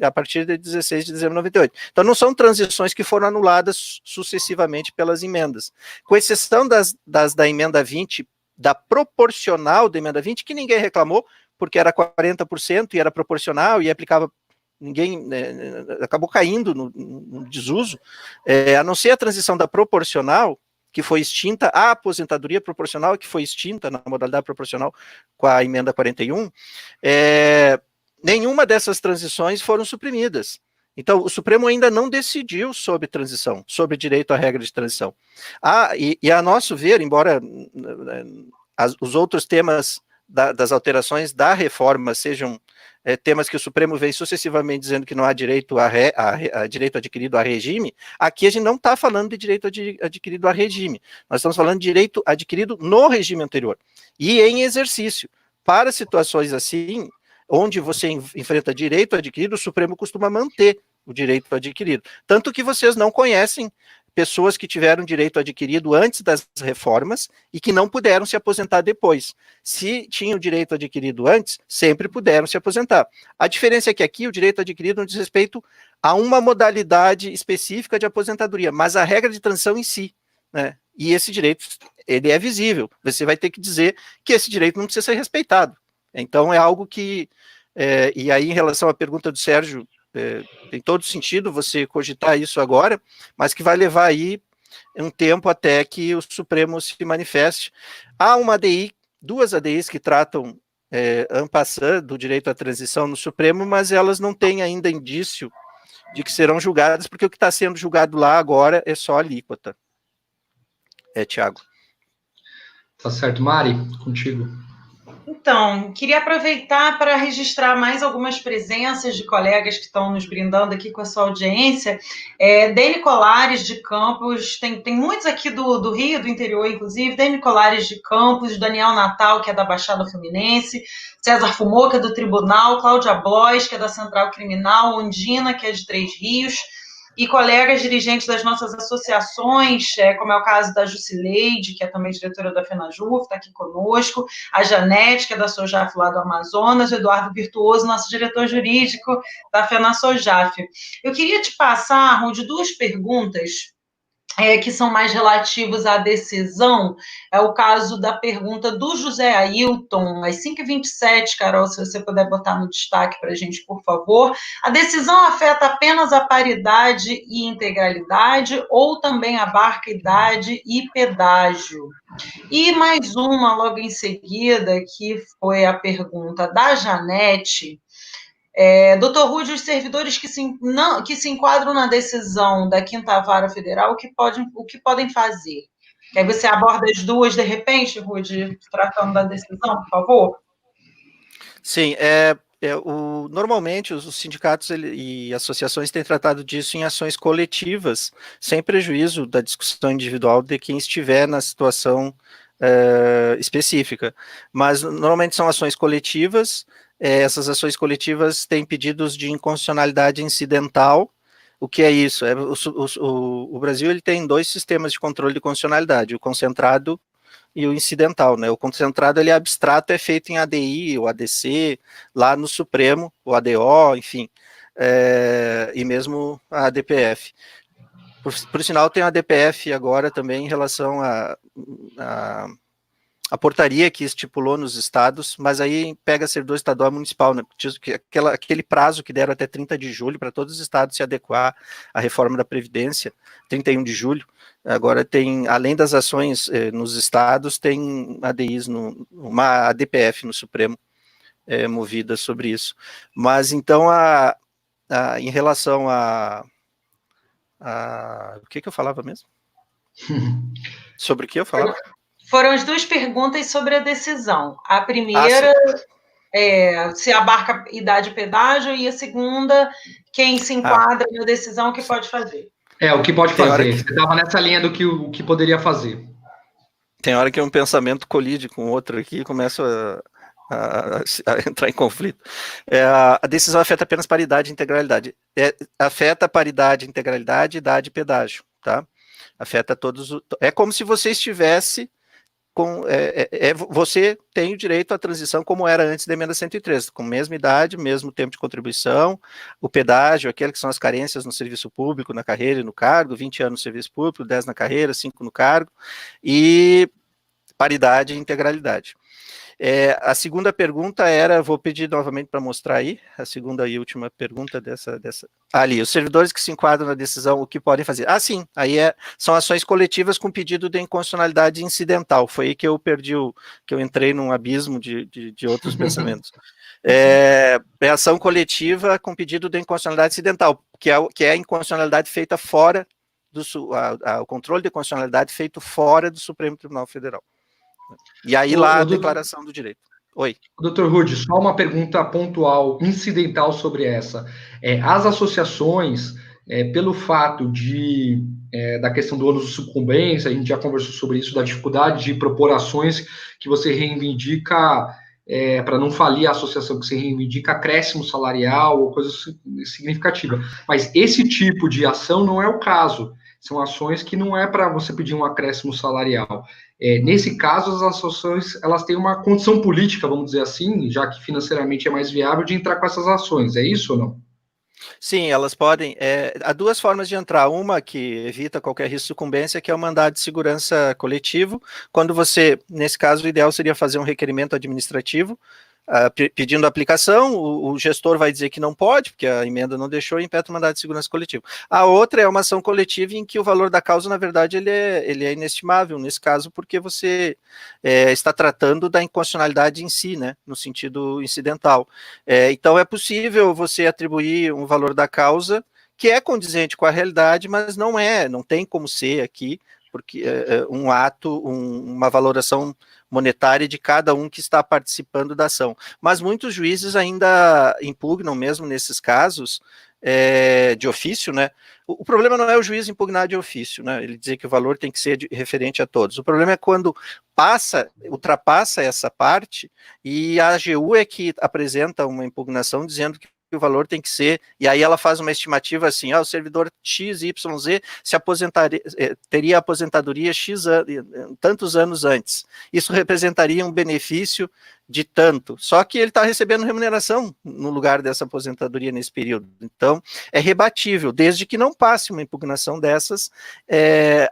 a partir de 16 de dezembro de 98. Então não são transições que foram anuladas sucessivamente pelas emendas. Com exceção da emenda 20, da proporcional da emenda 20, que ninguém reclamou, porque era 40% e era proporcional e aplicava, ninguém acabou caindo no desuso, a não ser a transição da proporcional, que foi extinta, a aposentadoria proporcional, que foi extinta na modalidade proporcional com a emenda 41, nenhuma dessas transições foram suprimidas. Então, o Supremo ainda não decidiu sobre transição, sobre direito à regra de transição. E a nosso ver, embora os outros temas das alterações da reforma sejam temas que o Supremo vem sucessivamente dizendo que não há direito direito adquirido a regime, aqui a gente não está falando de direito adquirido a regime, nós estamos falando de direito adquirido no regime anterior, e em exercício. Para situações assim, onde você enfrenta direito adquirido, o Supremo costuma manter o direito adquirido. Tanto que vocês não conhecem pessoas que tiveram direito adquirido antes das reformas e que não puderam se aposentar depois. Se tinham direito adquirido antes, sempre puderam se aposentar. A diferença é que aqui o direito adquirido não diz respeito a uma modalidade específica de aposentadoria, mas a regra de transição em si, né? E esse direito, ele é visível. Você vai ter que dizer que esse direito não precisa ser respeitado. Então é algo que, e aí em relação à pergunta do Sérgio, tem todo sentido você cogitar isso agora, mas que vai levar aí um tempo até que o Supremo se manifeste. Há uma ADI, 2 ADIs que tratam en passant do direito à transição no Supremo, mas elas não têm ainda indício de que serão julgadas, porque o que está sendo julgado lá agora é só a alíquota. Tiago. Tá certo. Mari, contigo. Então, queria aproveitar para registrar mais algumas presenças de colegas que estão nos brindando aqui com a sua audiência. Dene Colares de Campos, tem muitos aqui do Rio, do interior, inclusive. Dene Colares de Campos, Daniel Natal, que é da Baixada Fluminense, César Fumoca, do Tribunal, Cláudia Blois, que é da Central Criminal, Ondina, que é de Três Rios, e colegas dirigentes das nossas associações, como é o caso da Jusileide, que é também diretora da FENAJUF, está aqui conosco, a Janete, que é da Sojaf lá do Amazonas, o Eduardo Virtuoso, nosso diretor jurídico da FENASOJAF. Eu queria te passar, Rude, 2 perguntas que são mais relativos à decisão. É o caso da pergunta do José Ailton, às 5h27, Carol, se você puder botar no destaque para a gente, por favor. A decisão afeta apenas a paridade e integralidade ou também abarca idade e pedágio? E mais uma, logo em seguida, que foi a pergunta da Janete. Doutor Rude, os servidores que se enquadram na decisão da 5ª Vara Federal, o que podem fazer? Que aí você aborda as 2 de repente, Rude, tratando da decisão, por favor? Sim, normalmente os sindicatos e associações têm tratado disso em ações coletivas, sem prejuízo da discussão individual de quem estiver na situação específica. Mas normalmente são ações coletivas. Essas ações coletivas têm pedidos de inconstitucionalidade incidental. O que é isso? O Brasil ele tem 2 sistemas de controle de constitucionalidade, o concentrado e o incidental, né? O concentrado ele é abstrato, é feito em ADI, ou ADC, lá no Supremo, o ADO, enfim. e mesmo a ADPF. Por sinal, tem a ADPF agora também em relação a portaria que estipulou nos estados, mas aí pega servidor estadual e municipal, né? Aquele prazo que deram até 30 de julho para todos os estados se adequar à reforma da Previdência, 31 de julho, agora tem, além das ações nos estados, tem ADIs, uma ADPF no Supremo movida sobre isso. Mas então, em relação o que eu falava mesmo? Sobre o que eu falava? Foram as duas perguntas sobre a decisão. A primeira se abarca idade e pedágio, e a segunda, quem se enquadra na decisão, o que pode fazer. O que pode fazer. Você estava nessa linha do o que poderia fazer. Tem hora que um pensamento colide com outro aqui e começa a entrar em conflito. A decisão afeta apenas paridade e integralidade. Afeta paridade, integralidade, idade e pedágio, tá? Afeta todos. É como se você estivesse você tem o direito à transição como era antes da emenda 103, com mesma idade, mesmo tempo de contribuição, o pedágio, aquele que são as carências no serviço público, na carreira e no cargo, 20 anos no serviço público, 10 na carreira, 5 no cargo, e paridade e integralidade. A segunda pergunta era, vou pedir novamente para mostrar aí, a segunda e última pergunta dessa. Ali, os servidores que se enquadram na decisão, o que podem fazer? Sim, aí são ações coletivas com pedido de inconstitucionalidade incidental, foi aí que eu perdi, que eu entrei num abismo de outros pensamentos. É ação coletiva com pedido de inconstitucionalidade incidental, que é a inconstitucionalidade feita fora o controle de constitucionalidade feito fora do Supremo Tribunal Federal. E aí a declaração do direito. Oi. Doutor Rudi, só uma pergunta pontual, incidental sobre essa. As associações, pelo fato da questão do ônus de sucumbência, a gente já conversou sobre isso, da dificuldade de propor ações que você reivindica, para não falir a associação, que você reivindica acréscimo salarial ou coisa significativa. Mas esse tipo de ação não é o caso. São ações que não é para você pedir um acréscimo salarial. Nesse caso, as associações elas têm uma condição política, vamos dizer assim, já que financeiramente é mais viável, de entrar com essas ações. É isso ou não? Sim, elas podem. Há duas formas de entrar. Uma que evita qualquer risco de sucumbência, que é o mandado de segurança coletivo. Quando você, nesse caso, o ideal seria fazer um requerimento administrativo, pedindo a aplicação, o gestor vai dizer que não pode, porque a emenda não deixou, e impede o mandado de segurança coletivo. A outra é uma ação coletiva em que o valor da causa, na verdade, ele é inestimável, nesse caso, porque você está tratando da inconstitucionalidade em si, né, no sentido incidental. Então, é possível você atribuir um valor da causa que é condizente com a realidade, mas não tem como ser aqui, porque um ato, uma valoração monetária de cada um que está participando da ação. Mas muitos juízes ainda impugnam, mesmo nesses casos, de ofício, né? O problema não é o juiz impugnar de ofício, né? Ele dizer que o valor tem que ser referente a todos. O problema é quando ultrapassa essa parte, e a AGU é que apresenta uma impugnação dizendo que o valor tem que ser, e aí ela faz uma estimativa assim, o servidor XYZ se teria aposentadoria tantos anos antes. Isso representaria um benefício de tanto, só que ele está recebendo remuneração no lugar dessa aposentadoria nesse período. Então, é rebatível, desde que não passe uma impugnação dessas,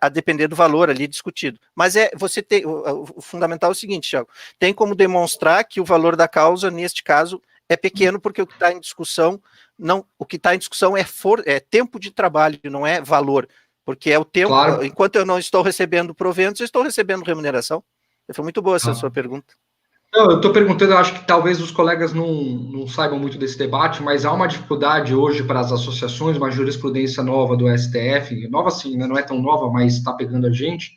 a depender do valor ali discutido. Mas o fundamental é o seguinte, Thiago, tem como demonstrar que o valor da causa, neste caso, é pequeno, porque o que está em discussão é tempo de trabalho, não é valor, porque é o tempo, claro. Enquanto eu não estou recebendo proventos, eu estou recebendo remuneração. Foi muito boa essa sua pergunta. Não, eu estou perguntando, eu acho que talvez os colegas não saibam muito desse debate, mas há uma dificuldade hoje para as associações, uma jurisprudência nova do STF, nova sim, né, não é tão nova, mas está pegando a gente,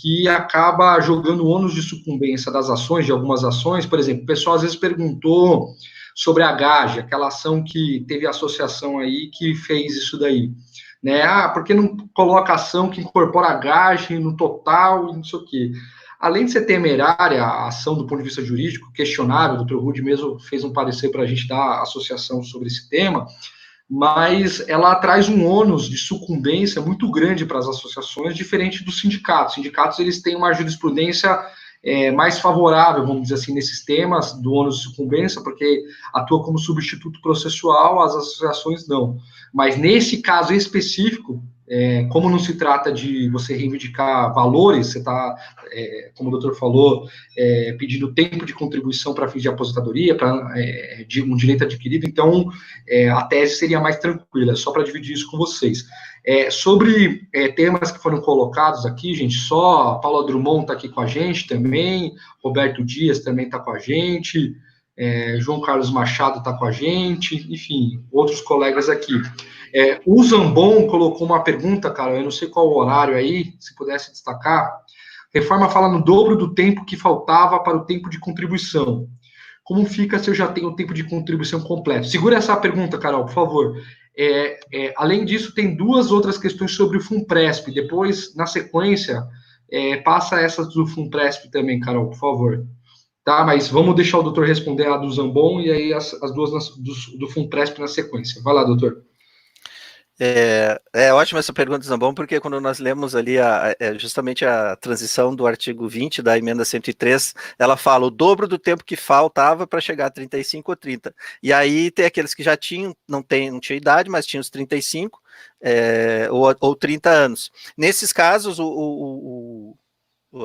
que acaba jogando o ônus de sucumbência das ações, de algumas ações. Por exemplo, o pessoal às vezes perguntou sobre a GAGE, aquela ação que teve associação aí que fez isso daí, né? Por que não coloca ação que incorpora a GAGE no total e não sei o quê? Além de ser temerária a ação do ponto de vista jurídico, questionável, o Dr. Rudi mesmo fez um parecer para a gente da associação sobre esse tema, mas ela traz um ônus de sucumbência muito grande para as associações, diferente dos sindicatos. Os sindicatos, eles têm uma jurisprudência mais favorável, vamos dizer assim, nesses temas do ônus de sucumbência, porque atua como substituto processual, as associações não. Mas nesse caso específico, como não se trata de você reivindicar valores, você está, como o doutor falou, pedindo tempo de contribuição para fins de aposentadoria, para de um direito adquirido, então a tese seria mais tranquila, só para dividir isso com vocês. Sobre temas que foram colocados aqui, gente, só Paula Drummond está aqui com a gente também, Roberto Dias também está com a gente, João Carlos Machado está com a gente, enfim, outros colegas aqui. O Zambon colocou uma pergunta, cara, eu não sei qual o horário aí, se pudesse destacar. Reforma fala no dobro do tempo que faltava para o tempo de contribuição. Como fica se eu já tenho o tempo de contribuição completo? Segura essa pergunta, Carol, por favor. Além disso, tem duas outras questões sobre o FUNPRESP. Depois, na sequência, passa essas do FUNPRESP também, Carol, por favor. Tá, mas vamos deixar o doutor responder a do Zambon e aí as duas do FUNPRESP na sequência. Vai lá, doutor. É ótima essa pergunta, Zambon, porque quando nós lemos ali justamente a transição do artigo 20 da emenda 103, ela fala o dobro do tempo que faltava para chegar a 35 ou 30. E aí tem aqueles que já tinham, não tinham idade, mas tinham os 35 ou 30 anos. Nesses casos,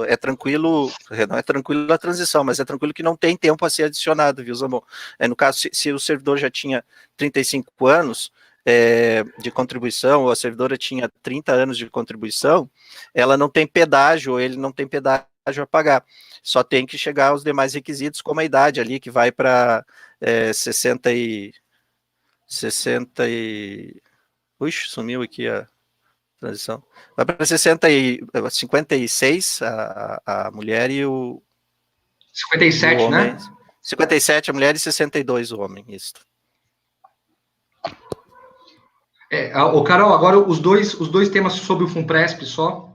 é tranquilo, não é tranquilo a transição, mas é tranquilo que não tem tempo a ser adicionado, viu, Zambon? No caso, se o servidor já tinha 35 anos, de contribuição, ou a servidora tinha 30 anos de contribuição, ela não tem pedágio, ou ele não tem pedágio a pagar. Só tem que chegar aos demais requisitos, como a idade ali, que vai para 60 e... Puxa, sumiu aqui a transição. Vai para 56 a mulher e o... 57, o homem, né? 57 a mulher e 62 o homem, isso. Carol, agora os dois temas sobre o FUNPRESP só.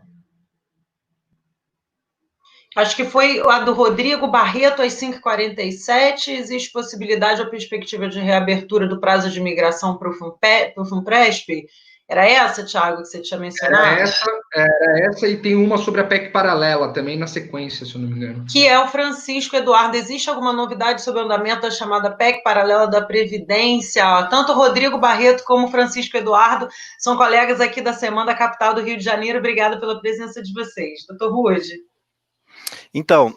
Acho que foi a do Rodrigo Barreto, às 5h47. Existe possibilidade ou perspectiva de reabertura do prazo de migração para o FUNPRESP? Era essa, Thiago, que você tinha mencionado? Era essa e tem uma sobre a PEC paralela também na sequência, se eu não me engano. Que é o Francisco Eduardo. Existe alguma novidade sobre o andamento da chamada PEC paralela da Previdência? Tanto o Rodrigo Barreto como o Francisco Eduardo são colegas aqui da Semana da Capital do Rio de Janeiro. Obrigada pela presença de vocês. Doutor Rude. Então,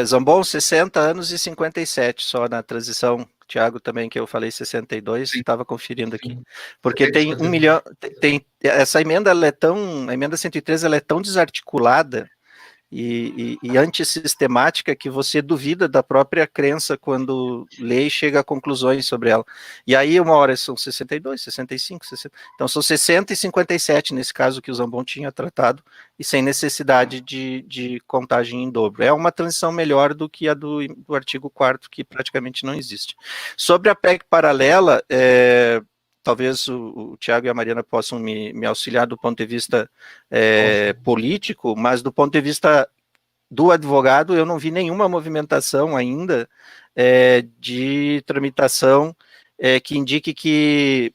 Zambon, 60 anos e 57 só na transição. Tiago também, que eu falei 62, estava conferindo aqui. Porque tem 1 milhão, essa emenda, a emenda 103, ela é tão desarticulada e antissistemática que você duvida da própria crença quando lê e chega a conclusões sobre ela. E aí uma hora são 62, 65, 60, então são 60 e 57 nesse caso que o Zambon tinha tratado, e sem necessidade de contagem em dobro. É uma transição melhor do que a do artigo 4º, que praticamente não existe. Sobre a PEC paralela, talvez o Tiago e a Mariana possam me auxiliar do ponto de vista político, mas do ponto de vista do advogado, eu não vi nenhuma movimentação ainda de tramitação que indique que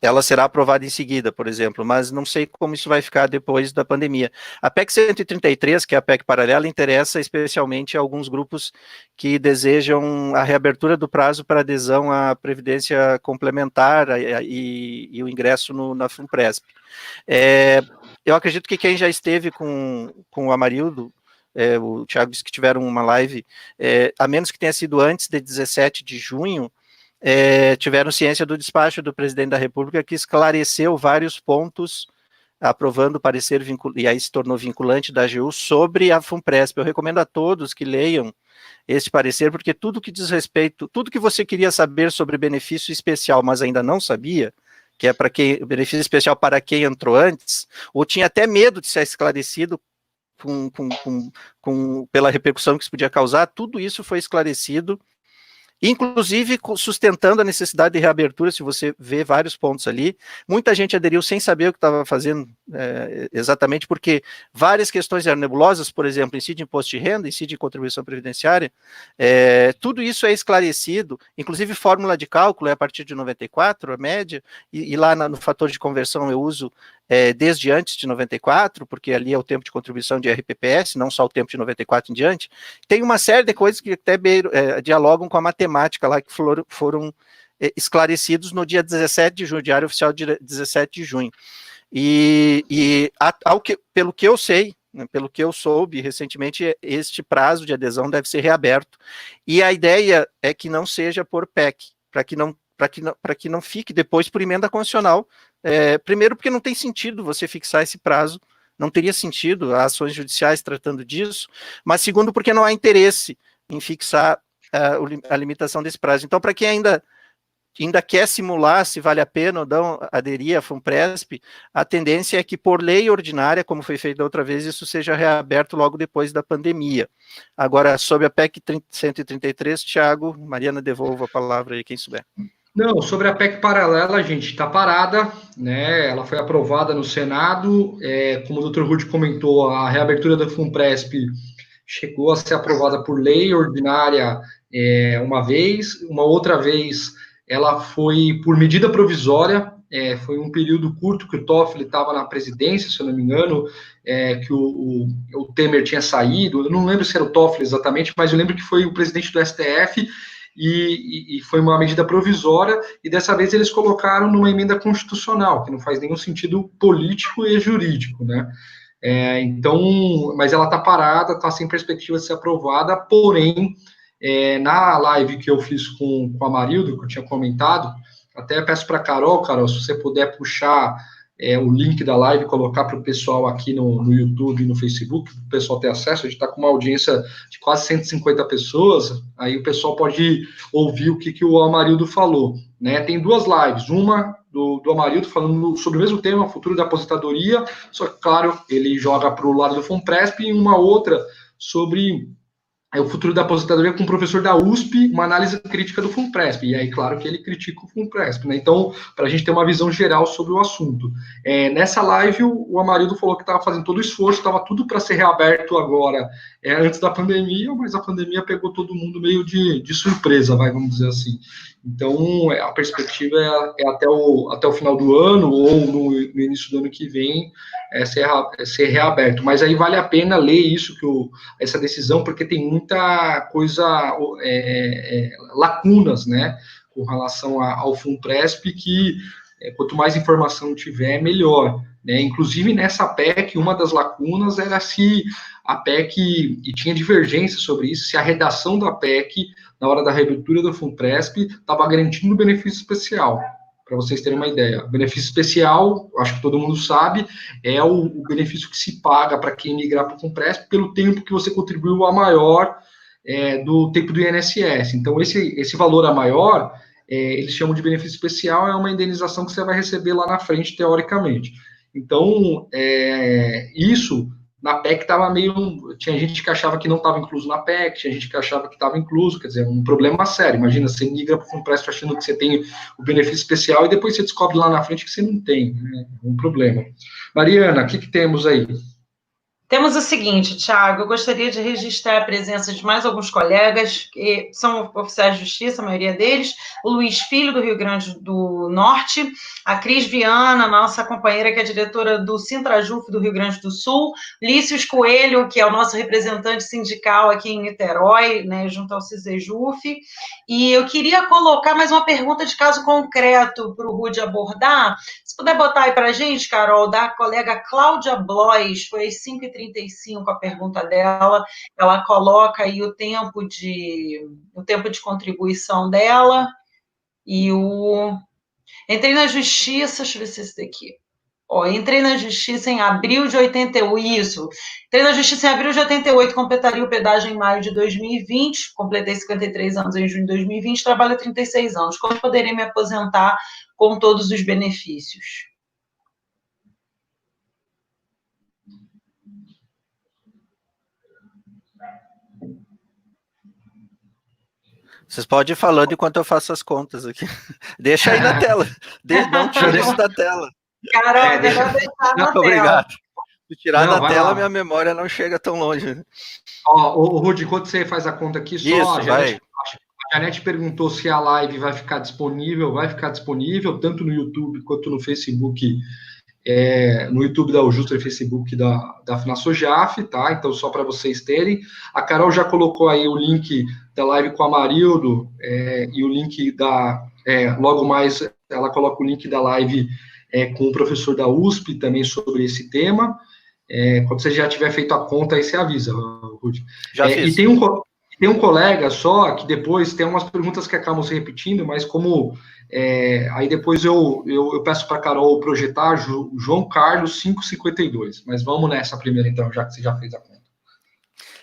ela será aprovada em seguida, por exemplo, mas não sei como isso vai ficar depois da pandemia. A PEC 133, que é a PEC paralela, interessa especialmente a alguns grupos que desejam a reabertura do prazo para adesão à Previdência Complementar e o ingresso na FUNPRESP. Eu acredito que quem já esteve com o Amarildo, o Thiago disse que tiveram uma live, a menos que tenha sido antes de 17 de junho, tiveram ciência do despacho do presidente da República, que esclareceu vários pontos, aprovando o parecer e aí se tornou vinculante da AGU sobre a FUNPRESP. Eu recomendo a todos que leiam esse parecer, porque tudo que diz respeito, tudo que você queria saber sobre benefício especial, mas ainda não sabia, que é para quem, benefício especial para quem entrou antes, ou tinha até medo de ser esclarecido pela repercussão que isso podia causar, tudo isso foi esclarecido, inclusive sustentando a necessidade de reabertura. Se você vê vários pontos ali, muita gente aderiu sem saber o que estava fazendo, exatamente porque várias questões eram nebulosas, por exemplo, incide de imposto de renda, incide de contribuição previdenciária, tudo isso é esclarecido, inclusive fórmula de cálculo é a partir de 94, a média, e lá no fator de conversão eu uso desde antes de 94, porque ali é o tempo de contribuição de RPPS, não só o tempo de 94 em diante. Tem uma série de coisas que até dialogam com a matemática lá, que foram esclarecidos no dia 17 de junho, Diário Oficial de 17 de junho. Pelo que eu sei, pelo que eu soube recentemente, este prazo de adesão deve ser reaberto. E a ideia é que não seja por PEC, para que não fique depois por emenda constitucional. Primeiro, porque não tem sentido você fixar esse prazo, não teria sentido ações judiciais tratando disso, mas segundo, porque não há interesse em fixar a limitação desse prazo. Então, para quem ainda quer simular se vale a pena ou não aderir à FUNPRESP, a tendência é que, por lei ordinária, como foi feito da outra vez, isso seja reaberto logo depois da pandemia. Agora, sobre a PEC 133, Thiago, Mariana, devolvo a palavra aí, quem souber. Não, sobre a PEC paralela, gente, está parada, né? Ela foi aprovada no Senado, como o Dr. Rudy comentou, a reabertura da FUNPRESP chegou a ser aprovada por lei ordinária uma vez, uma outra vez ela foi por medida provisória, foi um período curto que o Toffoli estava na presidência, se eu não me engano, que o Temer tinha saído, eu não lembro se era o Toffoli exatamente, mas eu lembro que foi o presidente do STF, e foi uma medida provisória, e dessa vez eles colocaram numa emenda constitucional, que não faz nenhum sentido político e jurídico, né? Então, mas ela está parada, está sem perspectiva de ser aprovada, porém, na live que eu fiz com a Marildo, que eu tinha comentado, até peço para a Carol, se você puder puxar o link da live e colocar para o pessoal aqui no YouTube e no Facebook, para o pessoal ter acesso. A gente está com uma audiência de quase 150 pessoas, aí o pessoal pode ouvir o que o Amarildo falou, né? Tem duas lives, uma do Amarildo falando sobre o mesmo tema, o futuro da aposentadoria, só que, claro, ele joga para o lado do FUNPRESP, e uma outra sobre o futuro da aposentadoria com um professor da USP, uma análise crítica do FUNPRESP, e aí, claro, que ele critica o FUNPRESP, né? Então, para a gente ter uma visão geral sobre o assunto. Nessa live, o Amarildo falou que estava fazendo todo o esforço, estava tudo para ser reaberto agora, antes da pandemia, mas a pandemia pegou todo mundo meio de surpresa, vamos dizer assim. Então, a perspectiva é até o final do ano, ou no início do ano que vem, ser reaberto. Mas aí vale a pena ler isso, essa decisão, porque tem muita coisa, lacunas, né, com relação ao FUNPRESP, que quanto mais informação tiver, melhor, né? Inclusive, nessa PEC, uma das lacunas era se a PEC, e tinha divergência sobre isso, se a redação da PEC, na hora da reabertura do FUNPRESP, estava garantindo benefício especial. Para vocês terem uma ideia. O benefício especial, acho que todo mundo sabe, é o benefício que se paga para quem migrar para o FUNPRESP pelo tempo que você contribuiu a maior do tempo do INSS. Então, esse valor a maior, eles chamam de benefício especial, é uma indenização que você vai receber lá na frente, teoricamente. Então, isso na PEC estava meio... Tinha gente que achava que não estava incluso na PEC, tinha gente que achava que estava incluso, quer dizer, um problema sério. Imagina, você migra para o FUNPRESP achando que você tem o benefício especial e depois você descobre lá na frente que você não tem, né? Um problema. Mariana, o que temos aí? Temos o seguinte, Thiago, eu gostaria de registrar a presença de mais alguns colegas, que são oficiais de justiça, a maioria deles, o Luiz Filho, do Rio Grande do Norte, a Cris Viana, nossa companheira, que é diretora do Sintrajuf do Rio Grande do Sul, Lícius Coelho, que é o nosso representante sindical aqui em Niterói, né, junto ao CISEJUF, e eu queria colocar mais uma pergunta de caso concreto para o Rudy abordar. Se puder botar aí para a gente, Carol, da colega Cláudia Blois, foi às 5h35 a pergunta dela, ela coloca aí o tempo de contribuição dela, e entrei na justiça, deixa eu ver se é esse daqui. Entrei na justiça em abril de 88, isso. Entrei na justiça em abril de 88, completaria o pedágio em maio de 2020, completei 53 anos em junho de 2020, trabalho há 36 anos. Como poderei me aposentar com todos os benefícios? Vocês podem ir falando enquanto eu faço as contas aqui. Deixa aí na tela. Não tira isso da tela. Caramba, deixar na tela. Obrigado. Se tirar da tela, minha memória não chega tão longe. Rudy, enquanto você faz a conta aqui, a Janete perguntou se a live vai ficar disponível. Vai ficar disponível, tanto no YouTube quanto no Facebook no YouTube da Ujustra e Facebook da FinaSojaf, tá? Então, só para vocês terem. A Carol já colocou aí o link da live com a Marildo, e o link logo mais, ela coloca o link da live com o professor da USP também sobre esse tema. Quando você já tiver feito a conta, aí você avisa, Rudy. Já fiz. E tem um colega só que depois tem umas perguntas que acabam se repetindo, mas como aí depois eu peço para a Carol projetar João Carlos 552. Mas vamos nessa primeiro, então, já que você já fez a conta.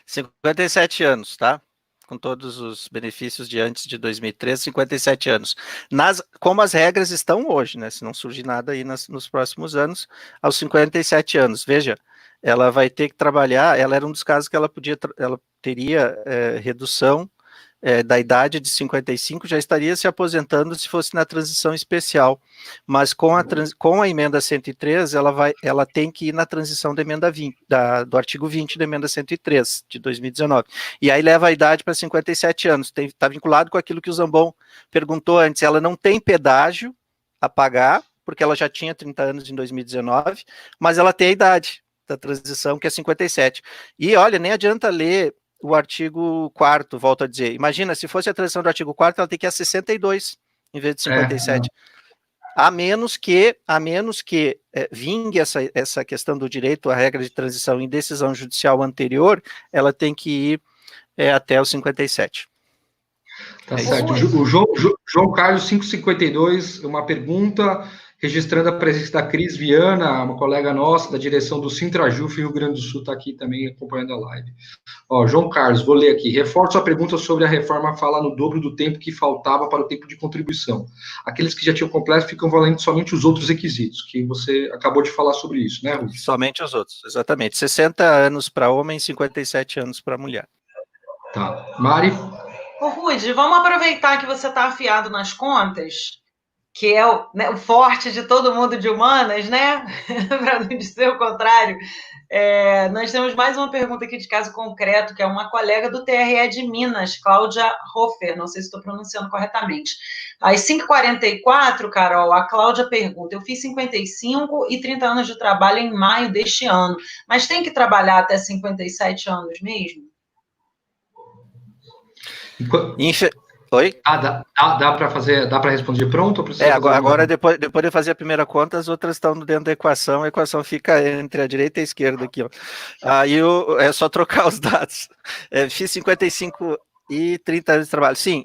57 anos, tá? Com todos os benefícios de antes de 2013, 57 anos. Como as regras estão hoje, né? Se não surgir nada aí nos próximos anos, aos 57 anos. Veja, ela vai ter que trabalhar, ela era um dos casos que ela teria redução da idade de 55, já estaria se aposentando se fosse na transição especial, mas com a emenda 103, ela tem que ir na transição da emenda 20, do artigo 20 da emenda 103, de 2019, e aí leva a idade para 57 anos, está vinculado com aquilo que o Zambon perguntou antes, ela não tem pedágio a pagar, porque ela já tinha 30 anos em 2019, mas ela tem a idade da transição, que é 57, e olha, nem adianta ler o artigo 4º, volto a dizer, imagina, se fosse a transição do artigo 4º, ela tem que ir a 62, em vez de 57, a menos que vingue essa questão do direito à regra de transição em decisão judicial anterior, ela tem que ir até os 57. Tá certo. O João Carlos 552, uma pergunta, registrando a presença da Cris Viana, uma colega nossa da direção do Sintrajuf, Rio Grande do Sul, está aqui também acompanhando a live. João Carlos, vou ler aqui. Reforço a pergunta sobre a reforma fala no dobro do tempo que faltava para o tempo de contribuição. Aqueles que já tinham completo ficam valendo somente os outros requisitos, que você acabou de falar sobre isso, né, Rudy? Somente os outros, exatamente. 60 anos para homem, 57 anos para mulher. Tá. Mari? Ô, Rudy, vamos aproveitar que você está afiado nas contas, que é o forte de todo mundo de humanas, né? Para não dizer o contrário. Nós temos mais uma pergunta aqui de caso concreto, que é uma colega do TRE de Minas, Cláudia Hofer, não sei se estou pronunciando corretamente. Às 5h44, Carol, a Cláudia pergunta, eu fiz 55 e 30 anos de trabalho em maio deste ano, mas tem que trabalhar até 57 anos mesmo? Oi? Dá para responder pronto? Agora depois de fazer a primeira conta, as outras estão dentro da equação, a equação fica entre a direita e a esquerda aqui, ó. Aí é só trocar os dados. Fiz 55 e 30 anos de trabalho. Sim,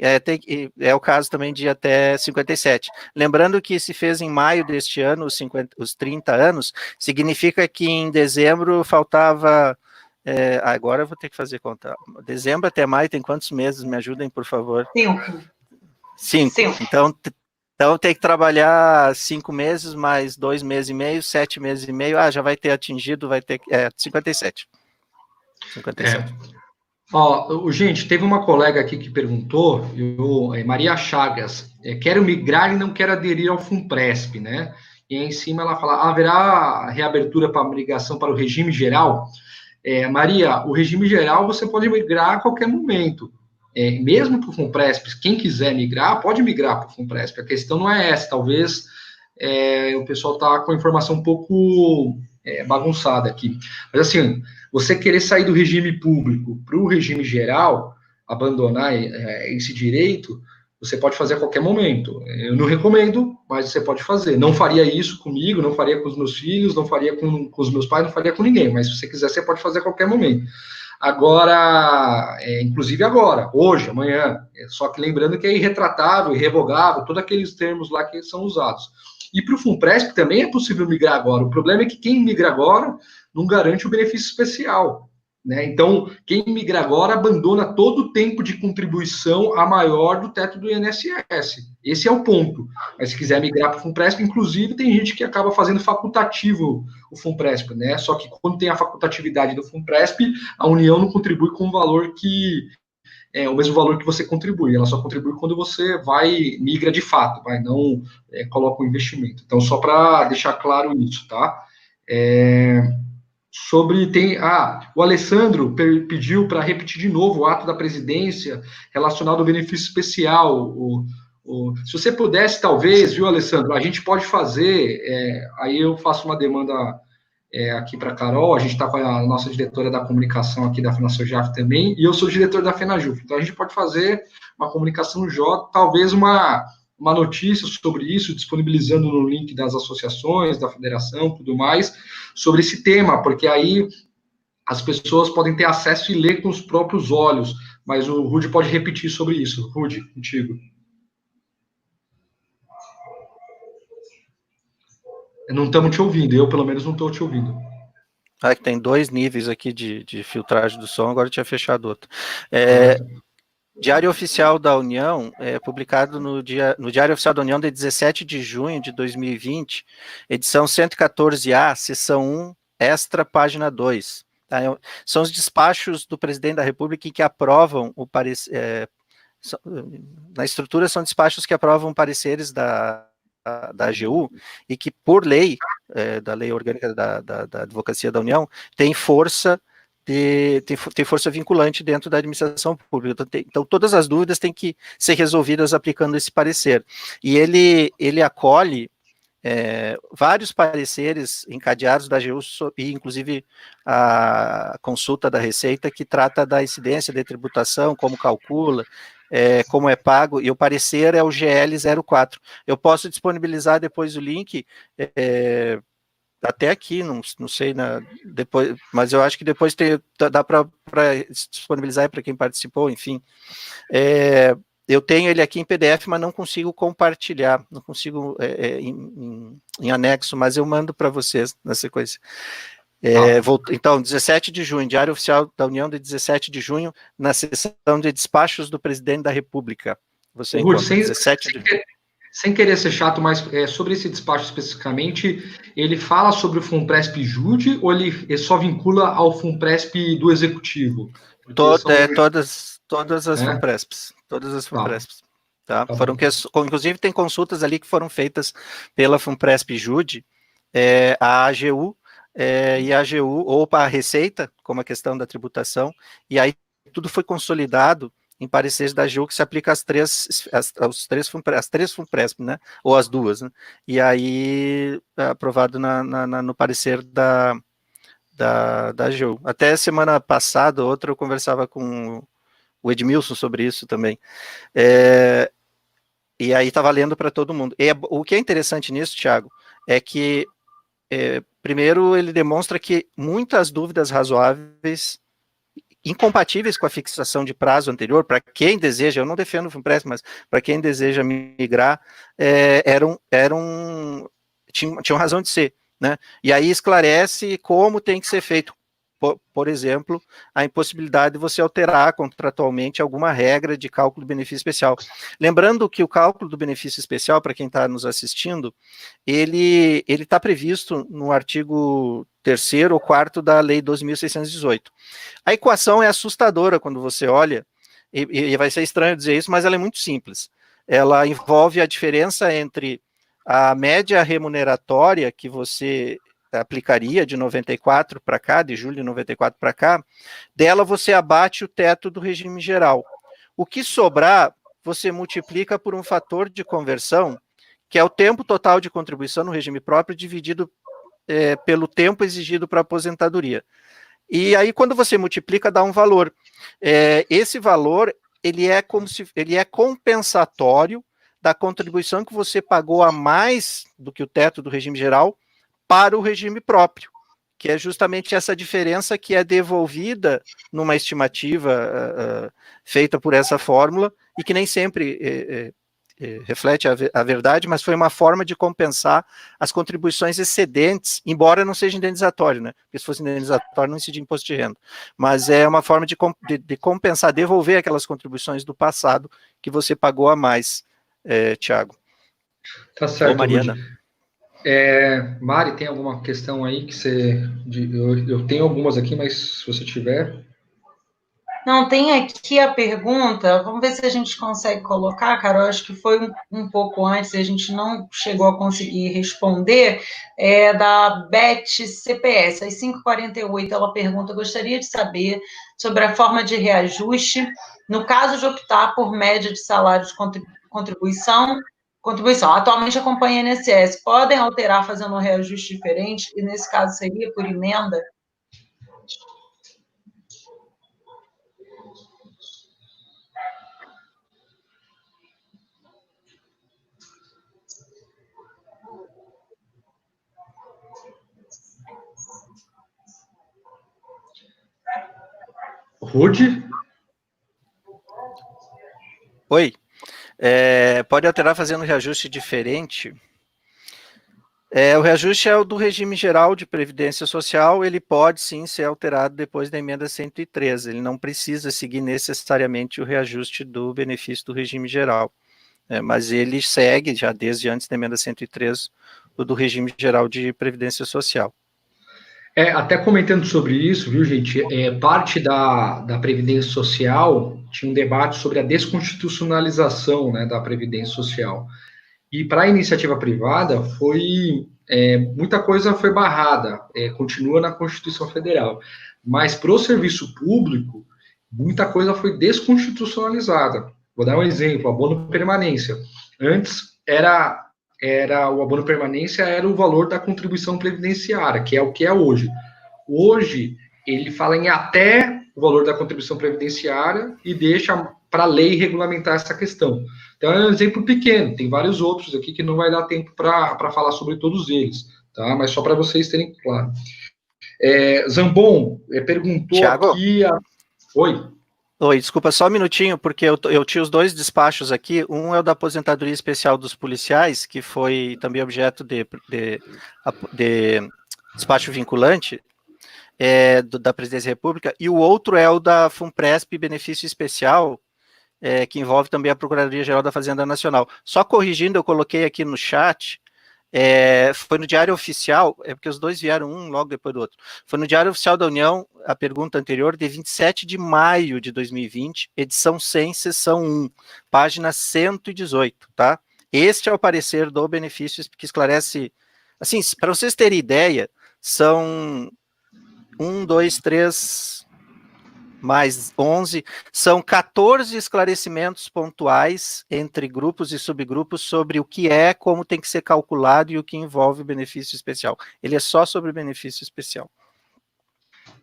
é o caso também de até 57. Lembrando que se fez em maio deste ano, os 30 anos, significa que em dezembro faltava... agora eu vou ter que fazer conta. Dezembro até maio tem quantos meses? Me ajudem, por favor. 5. Então tem que trabalhar 5 meses, mais 2 meses e meio, 7 meses e meio. Já vai ter atingido, 57. 57. Gente, teve uma colega aqui que perguntou, Maria Chagas, quero migrar e não quero aderir ao FUNPRESP, né? E aí em cima ela fala, haverá reabertura para migração para o regime geral? Maria, o regime geral você pode migrar a qualquer momento. Mesmo para o FUNPRESP, quem quiser migrar, pode migrar para o FUNPRESP. A questão não é essa, talvez o pessoal está com a informação um pouco bagunçada aqui. Mas assim, você querer sair do regime público para o regime geral, abandonar esse direito, você pode fazer a qualquer momento. Eu não recomendo, mas você pode fazer. Não faria isso comigo, não faria com os meus filhos, não faria com os meus pais, não faria com ninguém, mas se você quiser, você pode fazer a qualquer momento. Agora, inclusive agora, hoje, amanhã, só que lembrando que é irretratável, irrevogável, todos aqueles termos lá que são usados. E para o FUNPRESP também é possível migrar agora. O problema é que quem migra agora não garante o benefício especial, né? Então, quem migra agora abandona todo o tempo de contribuição a maior do teto do INSS. Esse é o ponto. Mas se quiser migrar para o FUNPRESP, inclusive, tem gente que acaba fazendo facultativo o FUNPRESP, né? Só que quando tem a facultatividade do FUNPRESP, a União não contribui com o valor que o mesmo valor que você contribui. Ela só contribui quando você migra de fato, não coloca o investimento. Então, só para deixar claro isso, tá? O Alessandro pediu para repetir de novo o ato da presidência relacionado ao benefício especial, o Se você pudesse, talvez, viu, Alessandro, a gente pode fazer, aí eu faço uma demanda aqui para a Carol, a gente está com a nossa diretora da comunicação aqui da FenaSojaf também, e eu sou diretor da FenaJuF, então a gente pode fazer uma comunicação talvez uma notícia sobre isso, disponibilizando no link das associações, da federação, tudo mais, sobre esse tema, porque aí as pessoas podem ter acesso e ler com os próprios olhos, mas o Rudy pode repetir sobre isso. Rudy, contigo. Não estamos te ouvindo, eu pelo menos não estou te ouvindo. Que tem 2 níveis aqui de filtragem do som, agora eu tinha fechado outro. Diário Oficial da União, publicado no Diário Oficial da União de 17 de junho de 2020, edição 114A, seção 1, extra, página 2. Tá? São os despachos do presidente da República que aprovam o parecer. Na estrutura, são despachos que aprovam pareceres da AGU e que, por lei, da lei orgânica da Advocacia da União, tem força vinculante dentro da administração pública. Então, todas as dúvidas têm que ser resolvidas aplicando esse parecer. E ele acolhe vários pareceres encadeados da AGU, e inclusive a consulta da Receita, que trata da incidência de tributação, como calcula, como é pago, e o parecer é o GL 04. Eu posso disponibilizar depois o link, até aqui, não sei, depois, mas eu acho que depois dá para disponibilizar para quem participou, enfim. Eu tenho ele aqui em PDF, mas não consigo compartilhar, não consigo em anexo, mas eu mando para vocês na sequência. Então, 17 de junho, Diário Oficial da União de 17 de junho, na seção de despachos do Presidente da República. Você encontra 17 de junho. Sem querer ser chato, mas sobre esse despacho especificamente, ele fala sobre o FUNPRESP Jude ou ele só vincula ao FUNPRESP do Executivo? Todas as FUNPRESPs. Todas as FUNPRESPs. Tá? Inclusive, tem consultas ali que foram feitas pela FUNPRESP Jude, a AGU, e a AGU, ou para a Receita, como a questão da tributação, e aí tudo foi consolidado em pareceres da AGU que se aplica às três FUNPRESP, né? Ou as duas, né? E aí aprovado no parecer da AGU. Até semana passada, eu conversava com o Edmilson sobre isso também. E aí estava lendo para todo mundo. O que é interessante nisso, Thiago, é que primeiro ele demonstra que muitas dúvidas razoáveis, incompatíveis com a fixação de prazo anterior, para quem deseja, eu não defendo o FUNPRESP, mas para quem deseja migrar, tinham razão de ser, né? E aí esclarece como tem que ser feito. Por exemplo, a impossibilidade de você alterar contratualmente alguma regra de cálculo do benefício especial. Lembrando que o cálculo do benefício especial, para quem está nos assistindo, ele está previsto no artigo 3º ou 4º da Lei 12.618. A equação é assustadora quando você olha, e vai ser estranho dizer isso, mas ela é muito simples. Ela envolve a diferença entre a média remuneratória que você aplicaria de 94 para cá, de julho de 94 para cá, dela você abate o teto do regime geral. O que sobrar, você multiplica por um fator de conversão, que é o tempo total de contribuição no regime próprio, dividido pelo tempo exigido para a aposentadoria. E aí, quando você multiplica, dá um valor. Esse valor, ele é compensatório da contribuição que você pagou a mais do que o teto do regime geral, para o regime próprio, que é justamente essa diferença que é devolvida numa estimativa feita por essa fórmula, e que nem sempre reflete a verdade, mas foi uma forma de compensar as contribuições excedentes, embora não seja indenizatório, né? Porque se fosse indenizatório não incidia imposto de renda, mas é uma forma de compensar, devolver aquelas contribuições do passado que você pagou a mais, Thiago. Tá certo, Mariana. Rudy. Mari, tem alguma questão aí que você... Eu tenho algumas aqui, mas se você tiver... Não, tem aqui a pergunta, vamos ver se a gente consegue colocar, Carol, acho que foi um pouco antes, a gente não chegou a conseguir responder, da Beth CPS, às 5h48, ela pergunta, gostaria de saber sobre a forma de reajuste, no caso de optar por média de salários contribuição. Atualmente acompanha INSS. Podem alterar fazendo um reajuste diferente, e nesse caso seria por emenda? Rude? Oi. Pode alterar fazendo um reajuste diferente. O reajuste é o do regime geral de previdência social, ele pode sim ser alterado depois da emenda 103, ele não precisa seguir necessariamente o reajuste do benefício do regime geral, mas ele segue já desde antes da emenda 103 o do regime geral de previdência social. Até comentando sobre isso, viu, gente, parte da Previdência Social tinha um debate sobre a desconstitucionalização, né, da Previdência Social. E para a iniciativa privada, muita coisa foi barrada, continua na Constituição Federal. Mas para o serviço público, muita coisa foi desconstitucionalizada. Vou dar um exemplo, abono permanência. Antes o abono permanência era o valor da contribuição previdenciária, que é o que é hoje. Hoje, ele fala em até o valor da contribuição previdenciária e deixa para a lei regulamentar essa questão. Então, é um exemplo pequeno, tem vários outros aqui que não vai dar tempo para falar sobre todos eles, tá? Mas só para vocês terem claro. Zambon perguntou Thiago? Aqui... Oi, desculpa, só um minutinho, porque eu tinha os dois despachos aqui. Um é o da aposentadoria especial dos policiais, que foi também objeto de despacho vinculante da Presidência da República, e o outro é o da FUNPRESP benefício especial, que envolve também a Procuradoria-Geral da Fazenda Nacional. Só corrigindo, eu coloquei aqui no chat, foi no Diário Oficial, porque os dois vieram um logo depois do outro, foi no Diário Oficial da União, a pergunta anterior, de 27 de maio de 2020, edição 100, seção 1, página 118, tá? Este é o parecer do benefício que esclarece, assim, para vocês terem ideia, são 1, 2, 3... mais 11, são 14 esclarecimentos pontuais entre grupos e subgrupos sobre o que como tem que ser calculado e o que envolve o benefício especial. Ele é só sobre o benefício especial.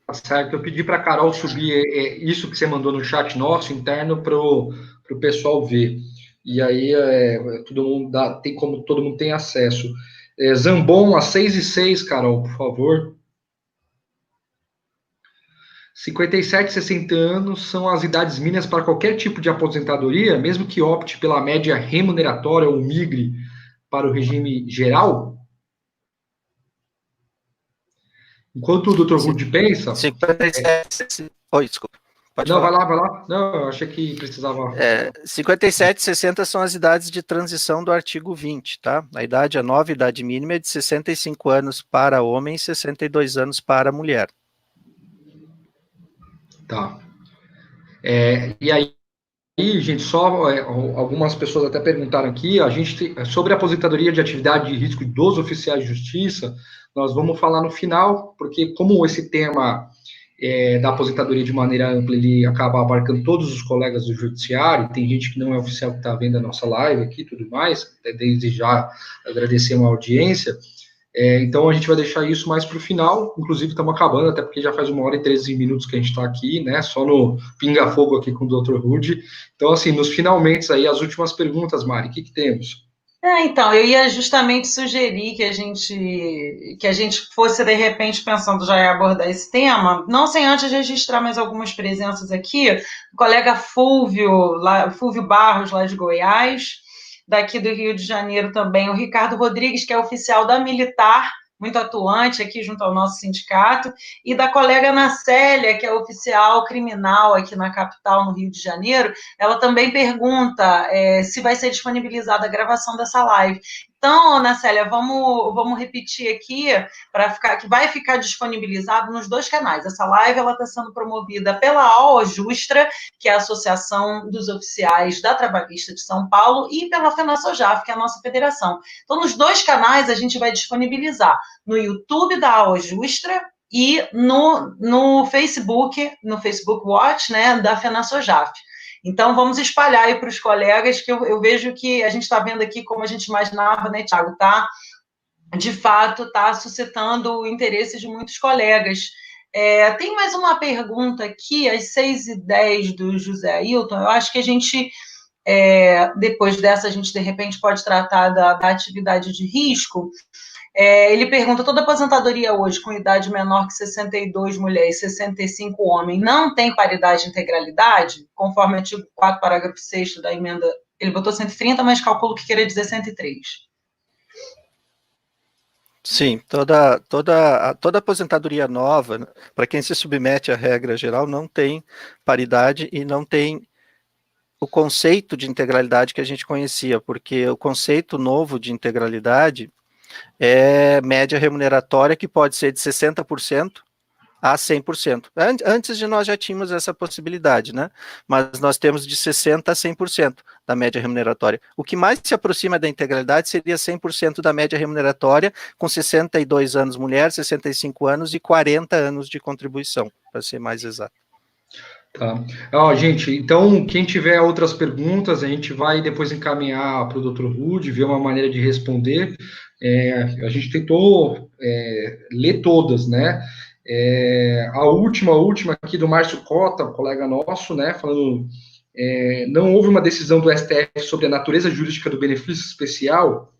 Tá certo, eu pedi para a Carol subir isso que você mandou no chat nosso, interno, para o pessoal ver. E aí todo mundo tem como todo mundo tem acesso. Zambon, às 6h06, Carol, por favor. 57 e 60 anos são as idades mínimas para qualquer tipo de aposentadoria, mesmo que opte pela média remuneratória ou migre para o regime geral? Enquanto o Dr. Rude pensa... 57... Oi, desculpa. Pode falar. Vai lá. Não, eu achei que precisava... 57 e 60 são as idades de transição do artigo 20, tá? A a nova idade mínima é de 65 anos para homem e 62 anos para mulher. Tá. E aí, gente, só algumas pessoas até perguntaram aqui, sobre a aposentadoria de atividade de risco dos oficiais de justiça, nós vamos falar no final, porque como esse tema da aposentadoria de maneira ampla, ele acaba abarcando todos os colegas do judiciário, tem gente que não é oficial que está vendo a nossa live aqui e tudo mais, desde já agradecer uma audiência. Então a gente vai deixar isso mais para o final, inclusive estamos acabando, até porque já faz 1h13 que a gente está aqui, né, só no pinga-fogo aqui com o Dr. Rude. Então, assim, nos finalmente aí, as últimas perguntas, Mari, o que temos? Então, eu ia justamente sugerir que a gente fosse, de repente, pensando já em abordar esse tema, não sem antes registrar mais algumas presenças aqui, o colega Fúvio Barros, lá de Goiás, daqui do Rio de Janeiro também, o Ricardo Rodrigues, que é oficial da Militar, muito atuante aqui junto ao nosso sindicato, e da colega Ana Célia, que é oficial criminal aqui na capital, no Rio de Janeiro. Ela também pergunta se vai ser disponibilizada a gravação dessa live. Então, Ana Célia, vamos repetir aqui, que vai ficar disponibilizado nos dois canais. Essa live está sendo promovida pela AOJustra, que é a Associação dos Oficiais da Trabalhista de São Paulo, e pela FENASOJAF, que é a nossa federação. Então, nos dois canais, a gente vai disponibilizar no YouTube da AOJustra e no Facebook Watch, né, da FENASOJAF. Então, vamos espalhar aí para os colegas, que eu vejo que a gente está vendo aqui como a gente imaginava, né, Tiago, tá? De fato, está suscitando o interesse de muitos colegas. Tem mais uma pergunta aqui, às 6h10 do José Ailton. Eu acho que a gente, depois dessa, a gente, de repente, pode tratar da atividade de risco. Ele pergunta, toda aposentadoria hoje com idade menor que 62 mulheres e 65 homens não tem paridade e integralidade? Conforme o artigo 4, parágrafo 6º da emenda, ele botou 130, mas calculo que queria dizer 103. Sim, toda aposentadoria nova, para quem se submete à regra geral, não tem paridade e não tem o conceito de integralidade que a gente conhecia, porque o conceito novo de integralidade é média remuneratória, que pode ser de 60% a 100%. Antes de nós já tínhamos essa possibilidade, né? Mas nós temos de 60% a 100% da média remuneratória. O que mais se aproxima da integralidade seria 100% da média remuneratória, com 62 anos mulher, 65 anos e 40 anos de contribuição, para ser mais exato. Tá. Gente, então, quem tiver outras perguntas, a gente vai depois encaminhar para o Dr. Rude, ver uma maneira de responder. A gente tentou ler todas, né? A última aqui do Márcio Cota, colega nosso, né, falando, não houve uma decisão do STF sobre a natureza jurídica do benefício especial,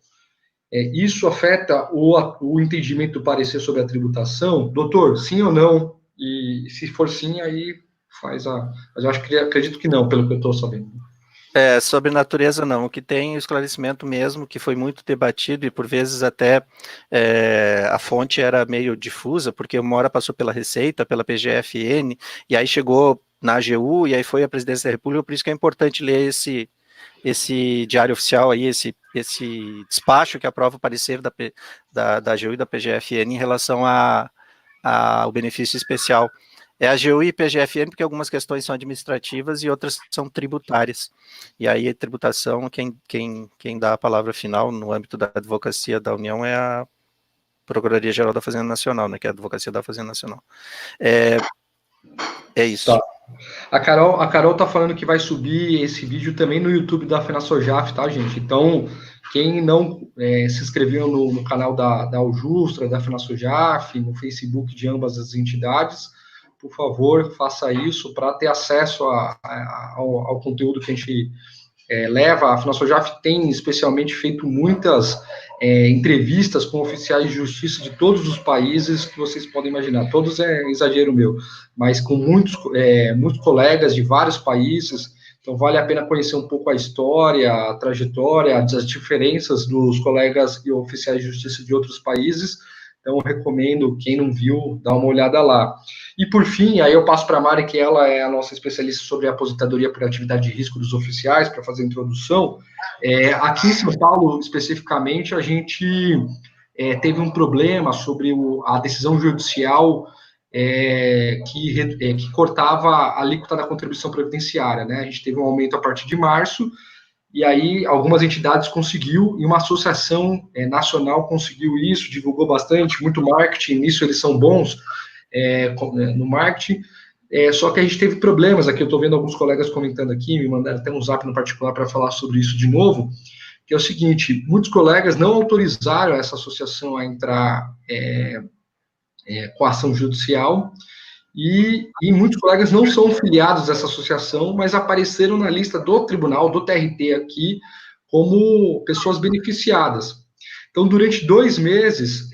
isso afeta o entendimento do parecer sobre a tributação? Doutor, sim ou não? E se for sim, aí faz a... Mas eu acredito que não, pelo que eu estou sabendo. Sobre natureza não, o que tem esclarecimento mesmo, que foi muito debatido e por vezes até a fonte era meio difusa, porque uma hora passou pela Receita, pela PGFN, e aí chegou na AGU, e aí foi a Presidência da República, por isso que é importante ler esse diário oficial aí, esse despacho que aprova o parecer da AGU e da PGFN em relação ao benefício especial. A AGU e PGFN, porque algumas questões são administrativas e outras são tributárias. E aí, a tributação, quem dá a palavra final no âmbito da Advocacia da União é a Procuradoria-Geral da Fazenda Nacional, né, que é a Advocacia da Fazenda Nacional. É isso. Tá. A Carol tá falando que vai subir esse vídeo também no YouTube da FenaSoJaf, tá, gente? Então, quem não se inscreveu no canal da Aljustra, da FenaSoJaf, no Facebook de ambas as entidades, por favor, faça isso para ter acesso ao conteúdo que a gente leva. A FenaSoJaf tem especialmente feito muitas entrevistas com oficiais de justiça de todos os países que vocês podem imaginar. Todos é exagero meu, mas com muitos colegas de vários países. Então, vale a pena conhecer um pouco a história, a trajetória, as diferenças dos colegas e oficiais de justiça de outros países. Então, eu recomendo, quem não viu, dar uma olhada lá. E, por fim, aí eu passo para a Mari, que ela é a nossa especialista sobre a aposentadoria por atividade de risco dos oficiais, para fazer a introdução. Aqui em São Paulo, especificamente, a gente teve um problema sobre a decisão judicial que cortava a alíquota da contribuição previdenciária, né? A gente teve um aumento a partir de março, e aí algumas entidades conseguiu, e uma associação nacional conseguiu isso, divulgou bastante, muito marketing, nisso eles são bons no marketing, só que a gente teve problemas, aqui eu estou vendo alguns colegas comentando aqui, me mandaram até um zap no particular para falar sobre isso de novo, que é o seguinte, muitos colegas não autorizaram essa associação a entrar com ação judicial, e muitos colegas não são filiados a essa associação, mas apareceram na lista do tribunal, do TRT aqui, como pessoas beneficiadas. Então, durante 2 meses,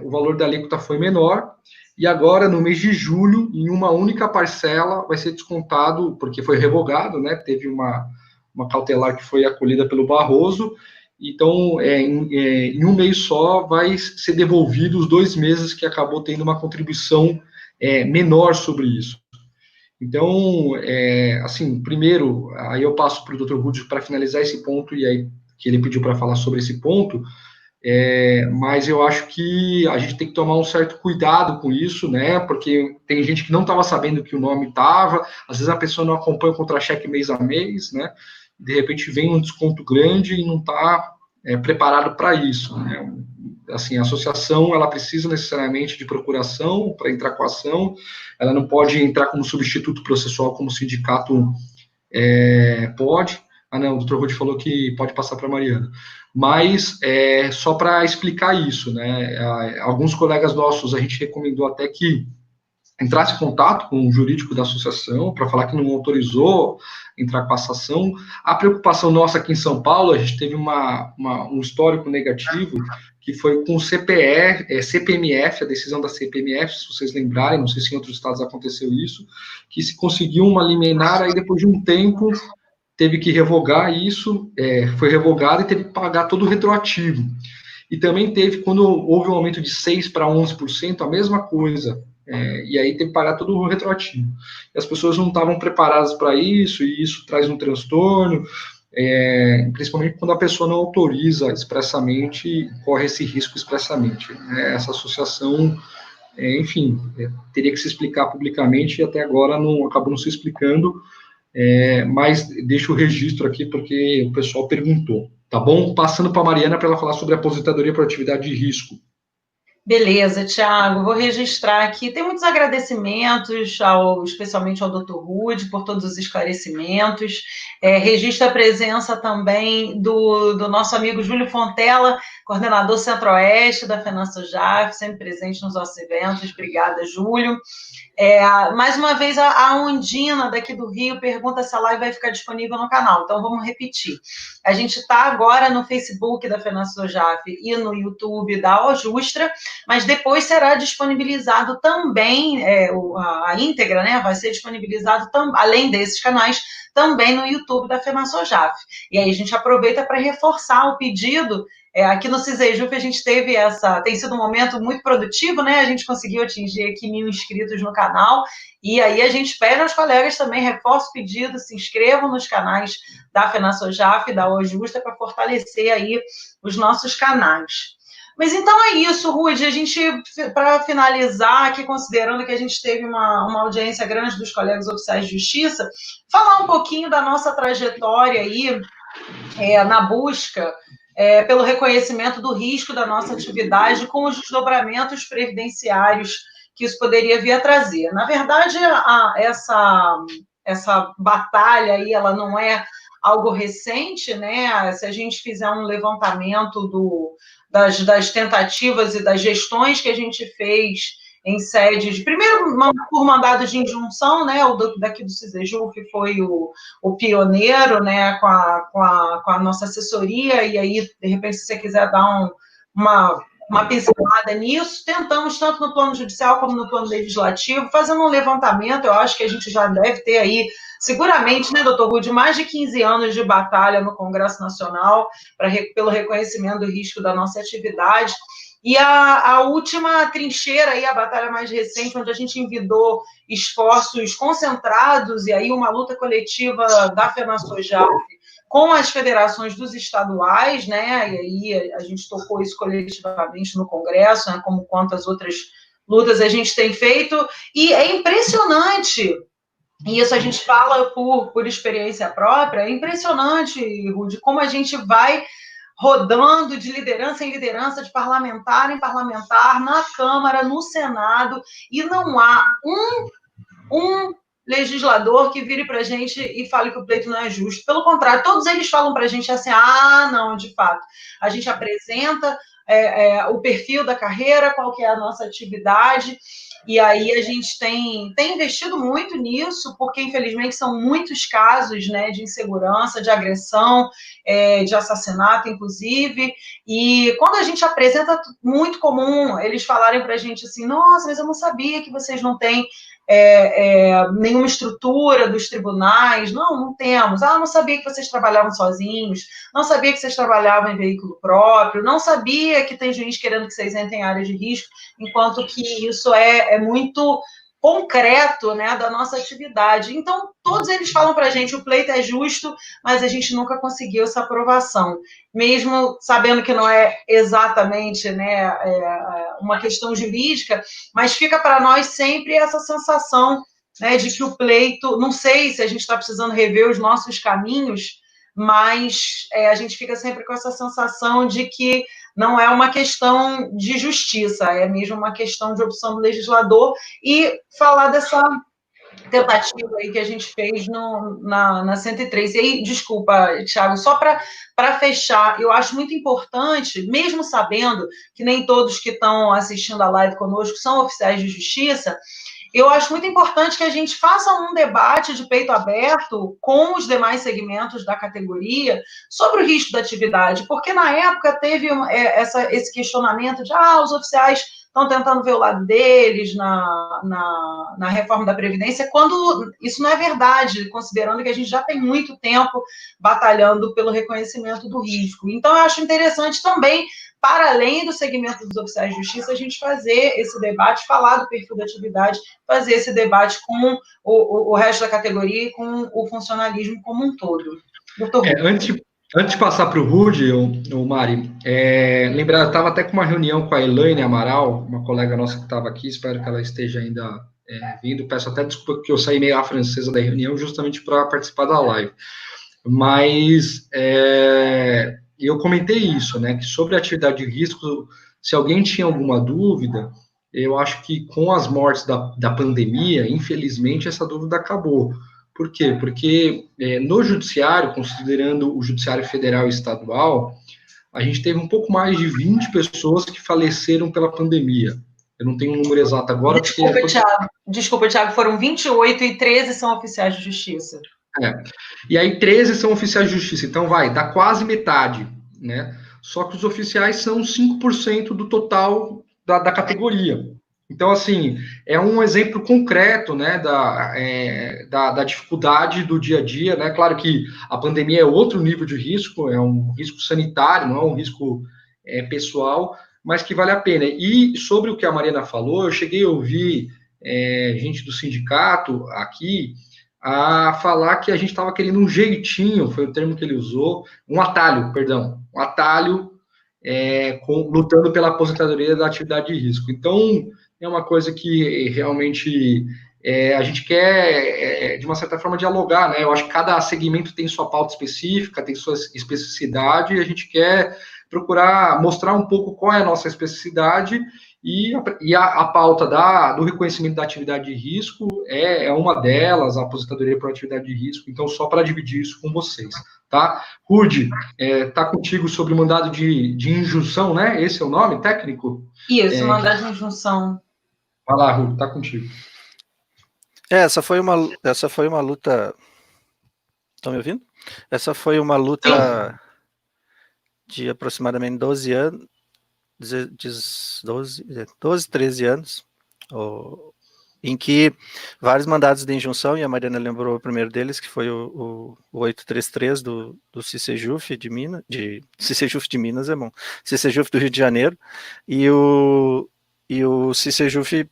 o valor da alíquota foi menor, e agora, no mês de julho, em uma única parcela, vai ser descontado, porque foi revogado, né? Teve uma cautelar que foi acolhida pelo Barroso, então, em um mês só, vai ser devolvido os 2 meses que acabou tendo uma contribuição menor sobre isso. Então, assim, primeiro, aí eu passo para o Dr. Rude para finalizar esse ponto, e aí que ele pediu para falar sobre esse ponto, mas eu acho que a gente tem que tomar um certo cuidado com isso, né, porque tem gente que não estava sabendo que o nome estava, às vezes a pessoa não acompanha o contra-cheque mês a mês, né, de repente vem um desconto grande e não está preparado para isso, né. Assim, a associação, ela precisa necessariamente de procuração para entrar com a ação, ela não pode entrar como substituto processual, como sindicato Pode. Ah, não, o doutor Rude falou que pode passar para a Mariana. Mas, só para explicar isso, né? Alguns colegas nossos, a gente recomendou até que entrasse em contato com o jurídico da associação para falar que não autorizou entrar com a ação. A preocupação nossa aqui em São Paulo, a gente teve um histórico negativo, que foi com o CPMF, a decisão da CPMF, se vocês lembrarem, não sei se em outros estados aconteceu isso, que se conseguiu uma liminar, aí depois de um tempo teve que revogar isso, foi revogado e teve que pagar todo o retroativo. E também teve, quando houve um aumento de 6% para 11%, a mesma coisa. E aí teve que pagar todo o retroativo. E as pessoas não estavam preparadas para isso, e isso traz um transtorno, principalmente quando a pessoa não autoriza expressamente, corre esse risco expressamente. Essa associação, enfim, teria que se explicar publicamente, e até agora acabou não se explicando, mas deixo o registro aqui porque o pessoal perguntou, tá bom? Passando para a Mariana para ela falar sobre a aposentadoria por atividade de risco. Beleza, Tiago, vou registrar aqui. Tem muitos agradecimentos, especialmente ao Dr. Rude, por todos os esclarecimentos. Registro a presença também do nosso amigo Júlio Fontela, coordenador Centro-Oeste da FENASSOJAF, sempre presente nos nossos eventos. Obrigada, Júlio. Mais uma vez, a Ondina, daqui do Rio, pergunta se a live vai ficar disponível no canal. Então, vamos repetir. A gente está agora no Facebook da FENASSOJAF e no YouTube da Ojustra, mas depois será disponibilizado também, a íntegra, né? Vai ser disponibilizado, além desses canais, também no YouTube da FENASSOJAF. E aí a gente aproveita para reforçar o pedido. Aqui no CISEJUF a gente teve tem sido um momento muito produtivo, né? A gente conseguiu atingir aqui 1.000 inscritos no canal, e aí a gente pede aos colegas também, reforça o pedido, se inscrevam nos canais da FENASSOJAF e da Ojustra para fortalecer aí os nossos canais. Mas então é isso, Rude, a gente, para finalizar aqui, considerando que a gente teve uma audiência grande dos colegas oficiais de justiça, falar um pouquinho da nossa trajetória aí na busca pelo reconhecimento do risco da nossa atividade com os desdobramentos previdenciários que isso poderia vir a trazer. Na verdade, essa batalha aí, ela não é algo recente, né? Se a gente fizer um levantamento das tentativas e das gestões que a gente fez em sede de, primeiro, por mandado de injunção, né? O daqui do CISEJUF foi o pioneiro, né? Com a nossa assessoria, e aí, de repente, se você quiser dar uma pincelada nisso, tentamos, tanto no plano judicial como no plano legislativo, fazendo um levantamento. Eu acho que a gente já deve ter aí, seguramente, né, doutor Rude, mais de 15 anos de batalha no Congresso Nacional pelo reconhecimento do risco da nossa atividade. E a última trincheira, aí, a batalha mais recente, onde a gente envidou esforços concentrados, e aí uma luta coletiva da FENASSOJAF com as federações dos estaduais, né? E aí a gente tocou isso coletivamente no Congresso, né? Como quantas outras lutas a gente tem feito, e é impressionante, e isso a gente fala por experiência própria, é impressionante, Rude, como a gente vai rodando de liderança em liderança, de parlamentar em parlamentar, na Câmara, no Senado, e não há um legislador que vire para a gente e fale que o pleito não é justo. Pelo contrário, todos eles falam para a gente assim, não, de fato. A gente apresenta o perfil da carreira, qual que é a nossa atividade, e aí a gente tem investido muito nisso, porque, infelizmente, são muitos casos, né, de insegurança, de agressão, de assassinato, inclusive, e quando a gente apresenta, muito comum eles falarem para a gente assim, nossa, mas eu não sabia que vocês não têm nenhuma estrutura dos tribunais, não temos, não sabia que vocês trabalhavam sozinhos, não sabia que vocês trabalhavam em veículo próprio, não sabia que tem juiz querendo que vocês entrem em área de risco, enquanto que isso é muito concreto, né, da nossa atividade. Então, todos eles falam para a gente, o pleito é justo, mas a gente nunca conseguiu essa aprovação, mesmo sabendo que não é exatamente, né, uma questão jurídica, mas fica para nós sempre essa sensação, né, de que o pleito, não sei se a gente está precisando rever os nossos caminhos, mas a gente fica sempre com essa sensação de que não é uma questão de justiça, é mesmo uma questão de opção do legislador, e falar tentativa aí que a gente fez na 103. E aí, desculpa, Thiago, só para fechar, eu acho muito importante, mesmo sabendo que nem todos que estão assistindo a live conosco são oficiais de justiça, eu acho muito importante que a gente faça um debate de peito aberto com os demais segmentos da categoria sobre o risco da atividade, porque na época teve esse questionamento de os oficiais estão tentando ver o lado deles na reforma da Previdência, quando isso não é verdade, considerando que a gente já tem muito tempo batalhando pelo reconhecimento do risco. Então, eu acho interessante também, para além do segmento dos oficiais de justiça, a gente fazer esse debate, falar do perfil da atividade, fazer esse debate com o resto da categoria e com o funcionalismo como um todo. Doutor Antes de passar para o Rude, o Mari, lembrar, eu estava até com uma reunião com a Elaine Amaral, uma colega nossa que estava aqui, espero que ela esteja ainda vindo. Peço até desculpa que eu saí meio à francesa da reunião, justamente para participar da live. Mas eu comentei isso, né, que sobre a atividade de risco, se alguém tinha alguma dúvida, eu acho que com as mortes da pandemia, infelizmente, essa dúvida acabou. Por quê? Porque no judiciário, considerando o judiciário federal e estadual, a gente teve um pouco mais de 20 pessoas que faleceram pela pandemia. Eu não tenho um número exato agora. Desculpa, Thiago, foram 28 e 13 são oficiais de justiça. E aí 13 são oficiais de justiça, então dá quase metade, né? Só que os oficiais são 5% do total da categoria. Então, assim, é um exemplo concreto, né, da dificuldade do dia a dia, né? Claro que a pandemia é outro nível de risco, é um risco sanitário, não é um risco pessoal, mas que vale a pena. E sobre o que a Mariana falou, eu cheguei a ouvir gente do sindicato aqui a falar que a gente estava querendo um jeitinho, foi o termo que ele usou, um atalho lutando pela aposentadoria da atividade de risco. Então, é uma coisa que realmente a gente quer, de uma certa forma, dialogar, né? Eu acho que cada segmento tem sua pauta específica, tem sua especificidade, e a gente quer procurar mostrar um pouco qual é a nossa especificidade e a pauta do reconhecimento da atividade de risco é uma delas, a aposentadoria por atividade de risco, então só para dividir isso com vocês, tá? Rude, tá contigo sobre o mandado de injunção, né? Esse é o nome técnico? Isso, mandado de injunção. Vai lá, Rude, tá contigo. Essa foi uma luta... Estão me ouvindo? Essa foi uma luta de aproximadamente 12 anos, 12, 13 anos, em que vários mandados de injunção, e a Mariana lembrou o primeiro deles, que foi o 833 do CICEJUF de Minas, CICEJUF de Minas é bom, CICEJUF do Rio de Janeiro, e o CICEJUF,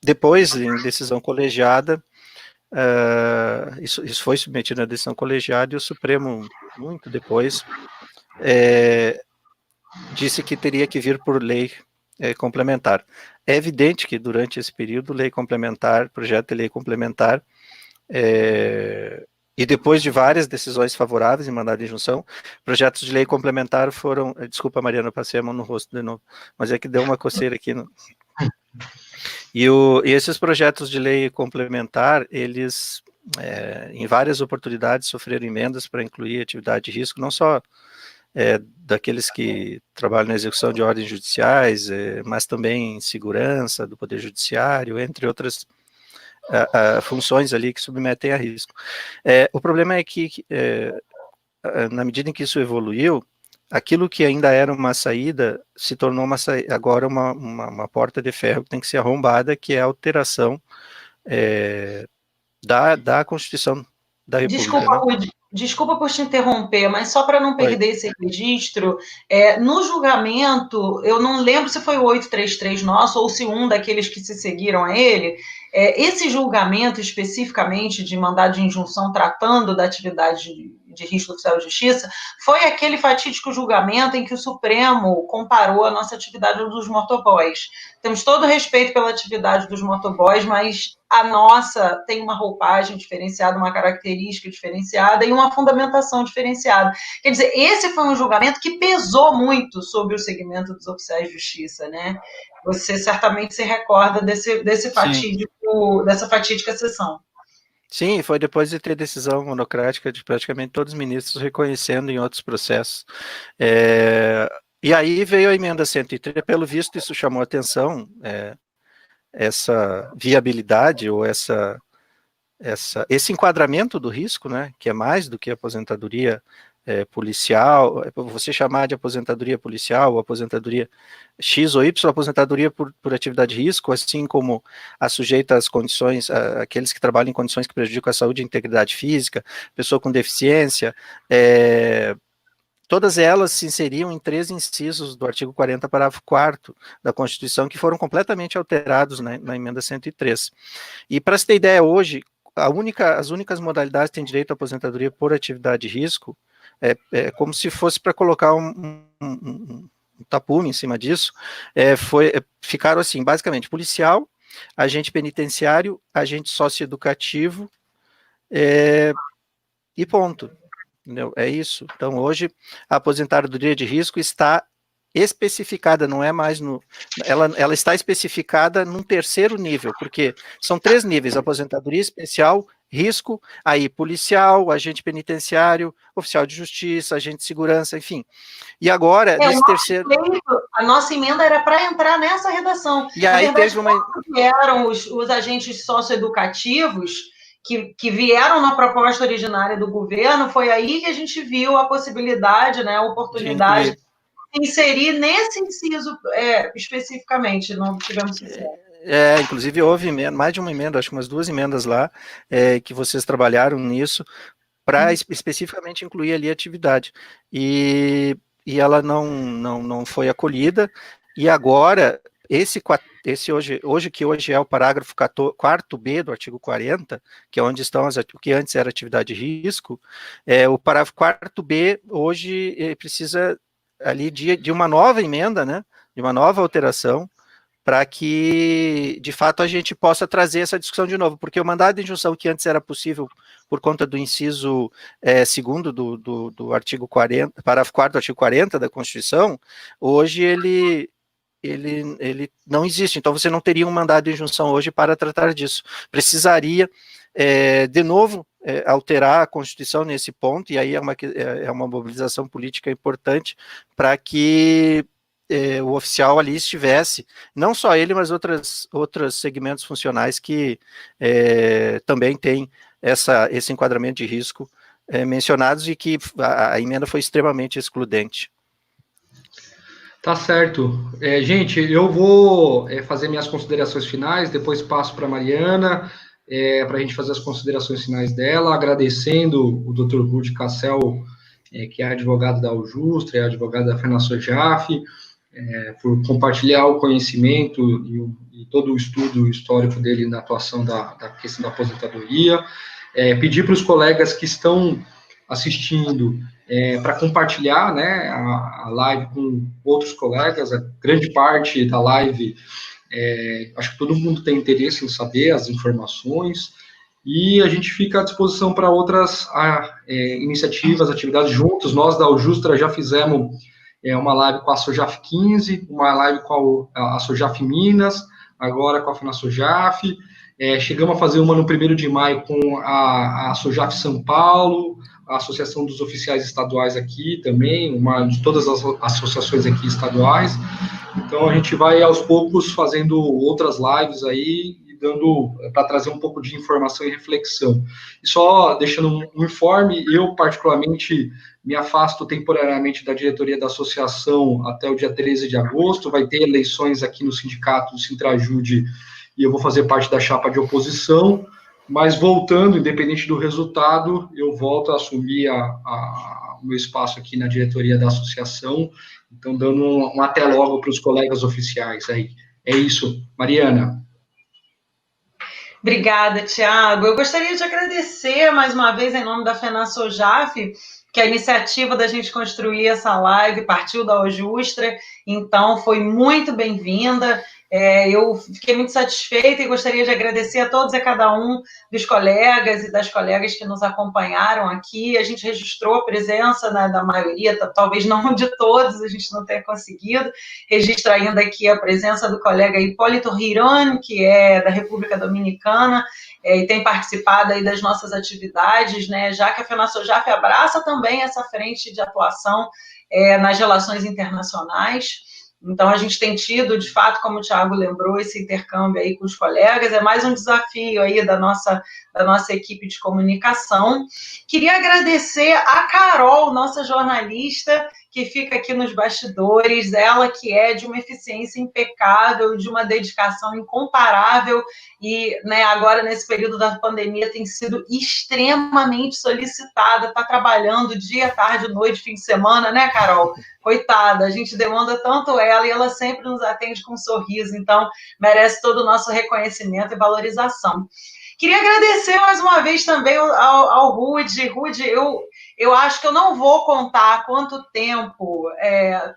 depois, em decisão colegiada, isso foi submetido à decisão colegiada, e o Supremo, muito depois, disse que teria que vir por lei complementar. É evidente que durante esse período, lei complementar, projeto de lei complementar, e depois de várias decisões favoráveis em mandado de injunção, projetos de lei complementar foram... Desculpa, Mariana, eu passei a mão no rosto de novo, mas é que deu uma coceira aqui. E esses projetos de lei complementar, eles, em várias oportunidades, sofreram emendas para incluir atividade de risco, não só daqueles que trabalham na execução de ordens judiciais, mas também segurança do Poder Judiciário, entre outras funções ali que submetem a risco. O problema é que, na medida em que isso evoluiu, aquilo que ainda era uma saída se tornou agora uma porta de ferro que tem que ser arrombada, que é a alteração da Constituição da República. Desculpa por te interromper, mas só para não perder esse registro, no julgamento, eu não lembro se foi o 833 nosso ou se um daqueles que se seguiram a ele, esse julgamento especificamente de mandado de injunção tratando da atividade de risco do oficial de justiça, foi aquele fatídico julgamento em que o Supremo comparou a nossa atividade dos motoboys. Temos todo respeito pela atividade dos motoboys, mas a nossa tem uma roupagem diferenciada, uma característica diferenciada e uma fundamentação diferenciada. Quer dizer, esse foi um julgamento que pesou muito sobre o segmento dos oficiais de justiça, né? Você certamente se recorda dessa fatídica sessão. Sim, foi depois de ter decisão monocrática de praticamente todos os ministros reconhecendo em outros processos. E aí veio a emenda 103, pelo visto isso chamou atenção, essa viabilidade ou esse enquadramento do risco, né, que é mais do que aposentadoria policial, você chamar de aposentadoria policial, ou aposentadoria X ou Y, aposentadoria por atividade de risco, assim como a sujeita às condições, aqueles que trabalham em condições que prejudicam a saúde e a integridade física, pessoa com deficiência, todas elas se inseriam em 3 incisos do artigo 40, parágrafo 4º da Constituição, que foram completamente alterados na emenda 103. E para se ter ideia, hoje, as únicas modalidades que têm direito à aposentadoria por atividade de risco, como se fosse para colocar um tapume em cima disso, ficaram assim, basicamente, policial, agente penitenciário, agente socioeducativo, e ponto. Entendeu? É isso. Então, hoje, a aposentadoria de risco está especificada, não é mais ela está especificada num 3º nível, porque são 3 níveis: aposentadoria especial, risco, aí policial, agente penitenciário, oficial de justiça, agente de segurança, enfim. E agora, nesse 3º... A nossa emenda era para entrar nessa redação. E aí teve uma... vieram os agentes socioeducativos que vieram na proposta originária do governo, foi aí que a gente viu a possibilidade, né, a oportunidade de inserir nesse inciso especificamente, não tivemos sucesso. Inclusive houve mais de uma emenda, acho que umas 2 emendas lá, que vocês trabalharam nisso, para especificamente incluir ali a atividade. E ela não foi acolhida, e agora, esse hoje é o parágrafo 4º do artigo 40, que é onde estão o que antes era atividade de risco, o parágrafo 4º hoje precisa ali de uma nova emenda, né, de uma nova alteração, para que, de fato, a gente possa trazer essa discussão de novo, porque o mandado de injunção que antes era possível por conta do inciso 2º do artigo 40, parágrafo 4º do artigo 40 da Constituição, hoje ele não existe, então você não teria um mandado de injunção hoje para tratar disso. Precisaria, de novo, alterar a Constituição nesse ponto, e aí é uma mobilização política importante para que o oficial ali estivesse, não só ele, mas outros segmentos funcionais que também têm esse enquadramento de risco mencionados, e que a emenda foi extremamente excludente. Tá certo. Gente, eu vou fazer minhas considerações finais, depois passo para a Mariana, para a gente fazer as considerações finais dela, agradecendo o Dr. Rudi Cassel, que é advogado da Aljustra, é advogado da FenaSoJaf, por compartilhar o conhecimento e todo o estudo histórico dele na atuação da questão da aposentadoria. Pedir para os colegas que estão assistindo para compartilhar, né, a live com outros colegas. A grande parte da live, acho que todo mundo tem interesse em saber as informações, e a gente fica à disposição para outras iniciativas, atividades juntos. Nós da Aljustra já fizemos uma live com a SOJAF 15, uma live com a SOJAF Minas, agora com a FenaSoJaf. Chegamos a fazer uma no 1º de maio com a SOJAF São Paulo, a Associação dos Oficiais Estaduais aqui também, uma de todas as associações aqui estaduais. Então, a gente vai, aos poucos, fazendo outras lives aí, dando para trazer um pouco de informação e reflexão. E só deixando um informe, eu, particularmente, me afasto temporariamente da diretoria da associação até o dia 13 de agosto, vai ter eleições aqui no sindicato, do Sintrajude, e eu vou fazer parte da chapa de oposição, mas voltando, independente do resultado, eu volto a assumir o meu espaço aqui na diretoria da associação, então dando um até logo para os colegas oficiais aí. É isso, Mariana. Obrigada, Tiago. Eu gostaria de agradecer mais uma vez, em nome da FenaSoJaf, que a iniciativa da gente construir essa live partiu da Aljustra, então foi muito bem-vinda. Eu fiquei muito satisfeita e gostaria de agradecer a todos e a cada um dos colegas e das colegas que nos acompanharam aqui. A gente registrou a presença, né, da maioria, talvez não de todos, a gente não tenha conseguido. Registrar ainda aqui a presença do colega Hipólito Hirón, que é da República Dominicana, e tem participado aí das nossas atividades, né, já que a FENASOJAF abraça também essa frente de atuação nas relações internacionais. Então, a gente tem tido, de fato, como o Thiago lembrou, esse intercâmbio aí com os colegas, é mais um desafio aí da nossa equipe de comunicação. Queria agradecer a Carol, nossa jornalista, que fica aqui nos bastidores, ela que é de uma eficiência impecável, de uma dedicação incomparável, e, né, agora, nesse período da pandemia, tem sido extremamente solicitada, está trabalhando dia, tarde, noite, fim de semana, né, Carol? Coitada, a gente demanda tanto ela e ela sempre nos atende com um sorriso, então merece todo o nosso reconhecimento e valorização. Queria agradecer mais uma vez também ao Rude. Rude, eu acho que eu não vou contar quanto tempo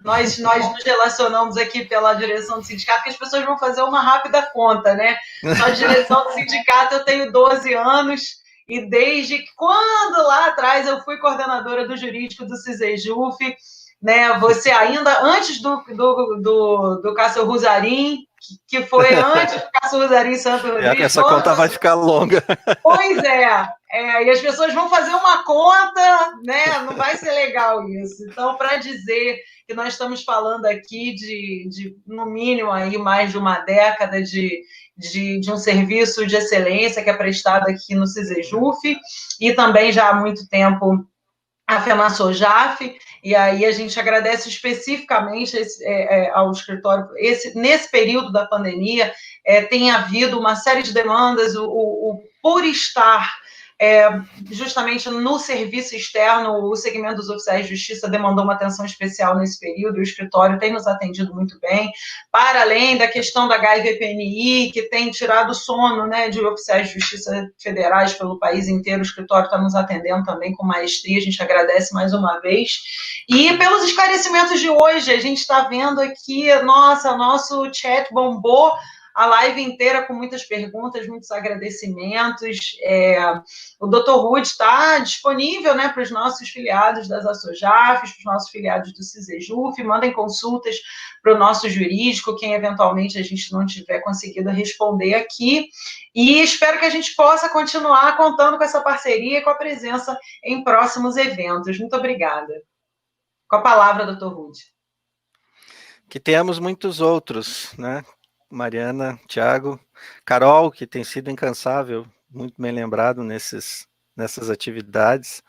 nós nos relacionamos aqui pela direção do sindicato, porque as pessoas vão fazer uma rápida conta, né? Só direção do sindicato eu tenho 12 anos, e desde quando lá atrás eu fui coordenadora do jurídico do CISEJUF, né? Você ainda antes do Cássio Ruzarim, que foi antes do Cássio Ruzarim Santo Rodrigues. Essa conta vai ficar longa. Pois e as pessoas vão fazer uma conta, né? Não vai ser legal isso. Então, para dizer que nós estamos falando aqui de no mínimo, aí mais de uma década de um serviço de excelência que é prestado aqui no CISEJUF, e também já há muito tempo a FENASOJAF, e aí a gente agradece especificamente ao escritório. Nesse período da pandemia, tem havido uma série de demandas, por estar justamente no serviço externo, o segmento dos oficiais de justiça demandou uma atenção especial nesse período, e o escritório tem nos atendido muito bem, para além da questão da HIV-PNI, que tem tirado o sono, né, de oficiais de justiça federais pelo país inteiro. O escritório está nos atendendo também com maestria, a gente agradece mais uma vez. E pelos esclarecimentos de hoje, a gente está vendo aqui, nosso chat bombou a live inteira com muitas perguntas, muitos agradecimentos. O Dr. Rude está disponível, né, para os nossos filiados das ASOJAFs, para os nossos filiados do CISEJUF, mandem consultas para o nosso jurídico, quem eventualmente a gente não tiver conseguido responder aqui, e espero que a gente possa continuar contando com essa parceria e com a presença em próximos eventos. Muito obrigada. Com a palavra, Dr. Rude. Que tenhamos muitos outros, né? Mariana, Thiago, Carol, que tem sido incansável, muito bem lembrado nessas atividades,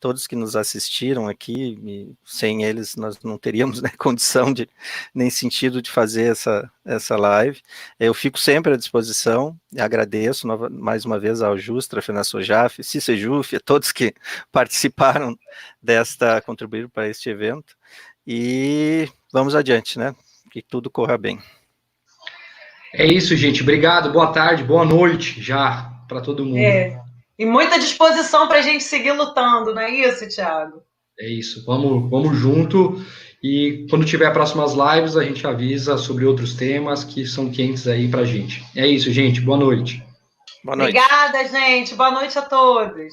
todos que nos assistiram aqui, sem eles nós não teríamos, né, condição nem sentido de fazer essa live. Eu fico sempre à disposição, agradeço mais uma vez ao Justra, FENASOJAF, CISEJUF, a todos que participaram contribuíram para este evento, e vamos adiante, né? Que tudo corra bem. É isso, gente. Obrigado, boa tarde, boa noite já para todo mundo. E muita disposição para a gente seguir lutando, não é isso, Thiago? É isso, vamos junto, e quando tiver próximas lives a gente avisa sobre outros temas que são quentes aí para a gente. É isso, gente, boa noite. Boa noite. Obrigada, gente, boa noite a todos.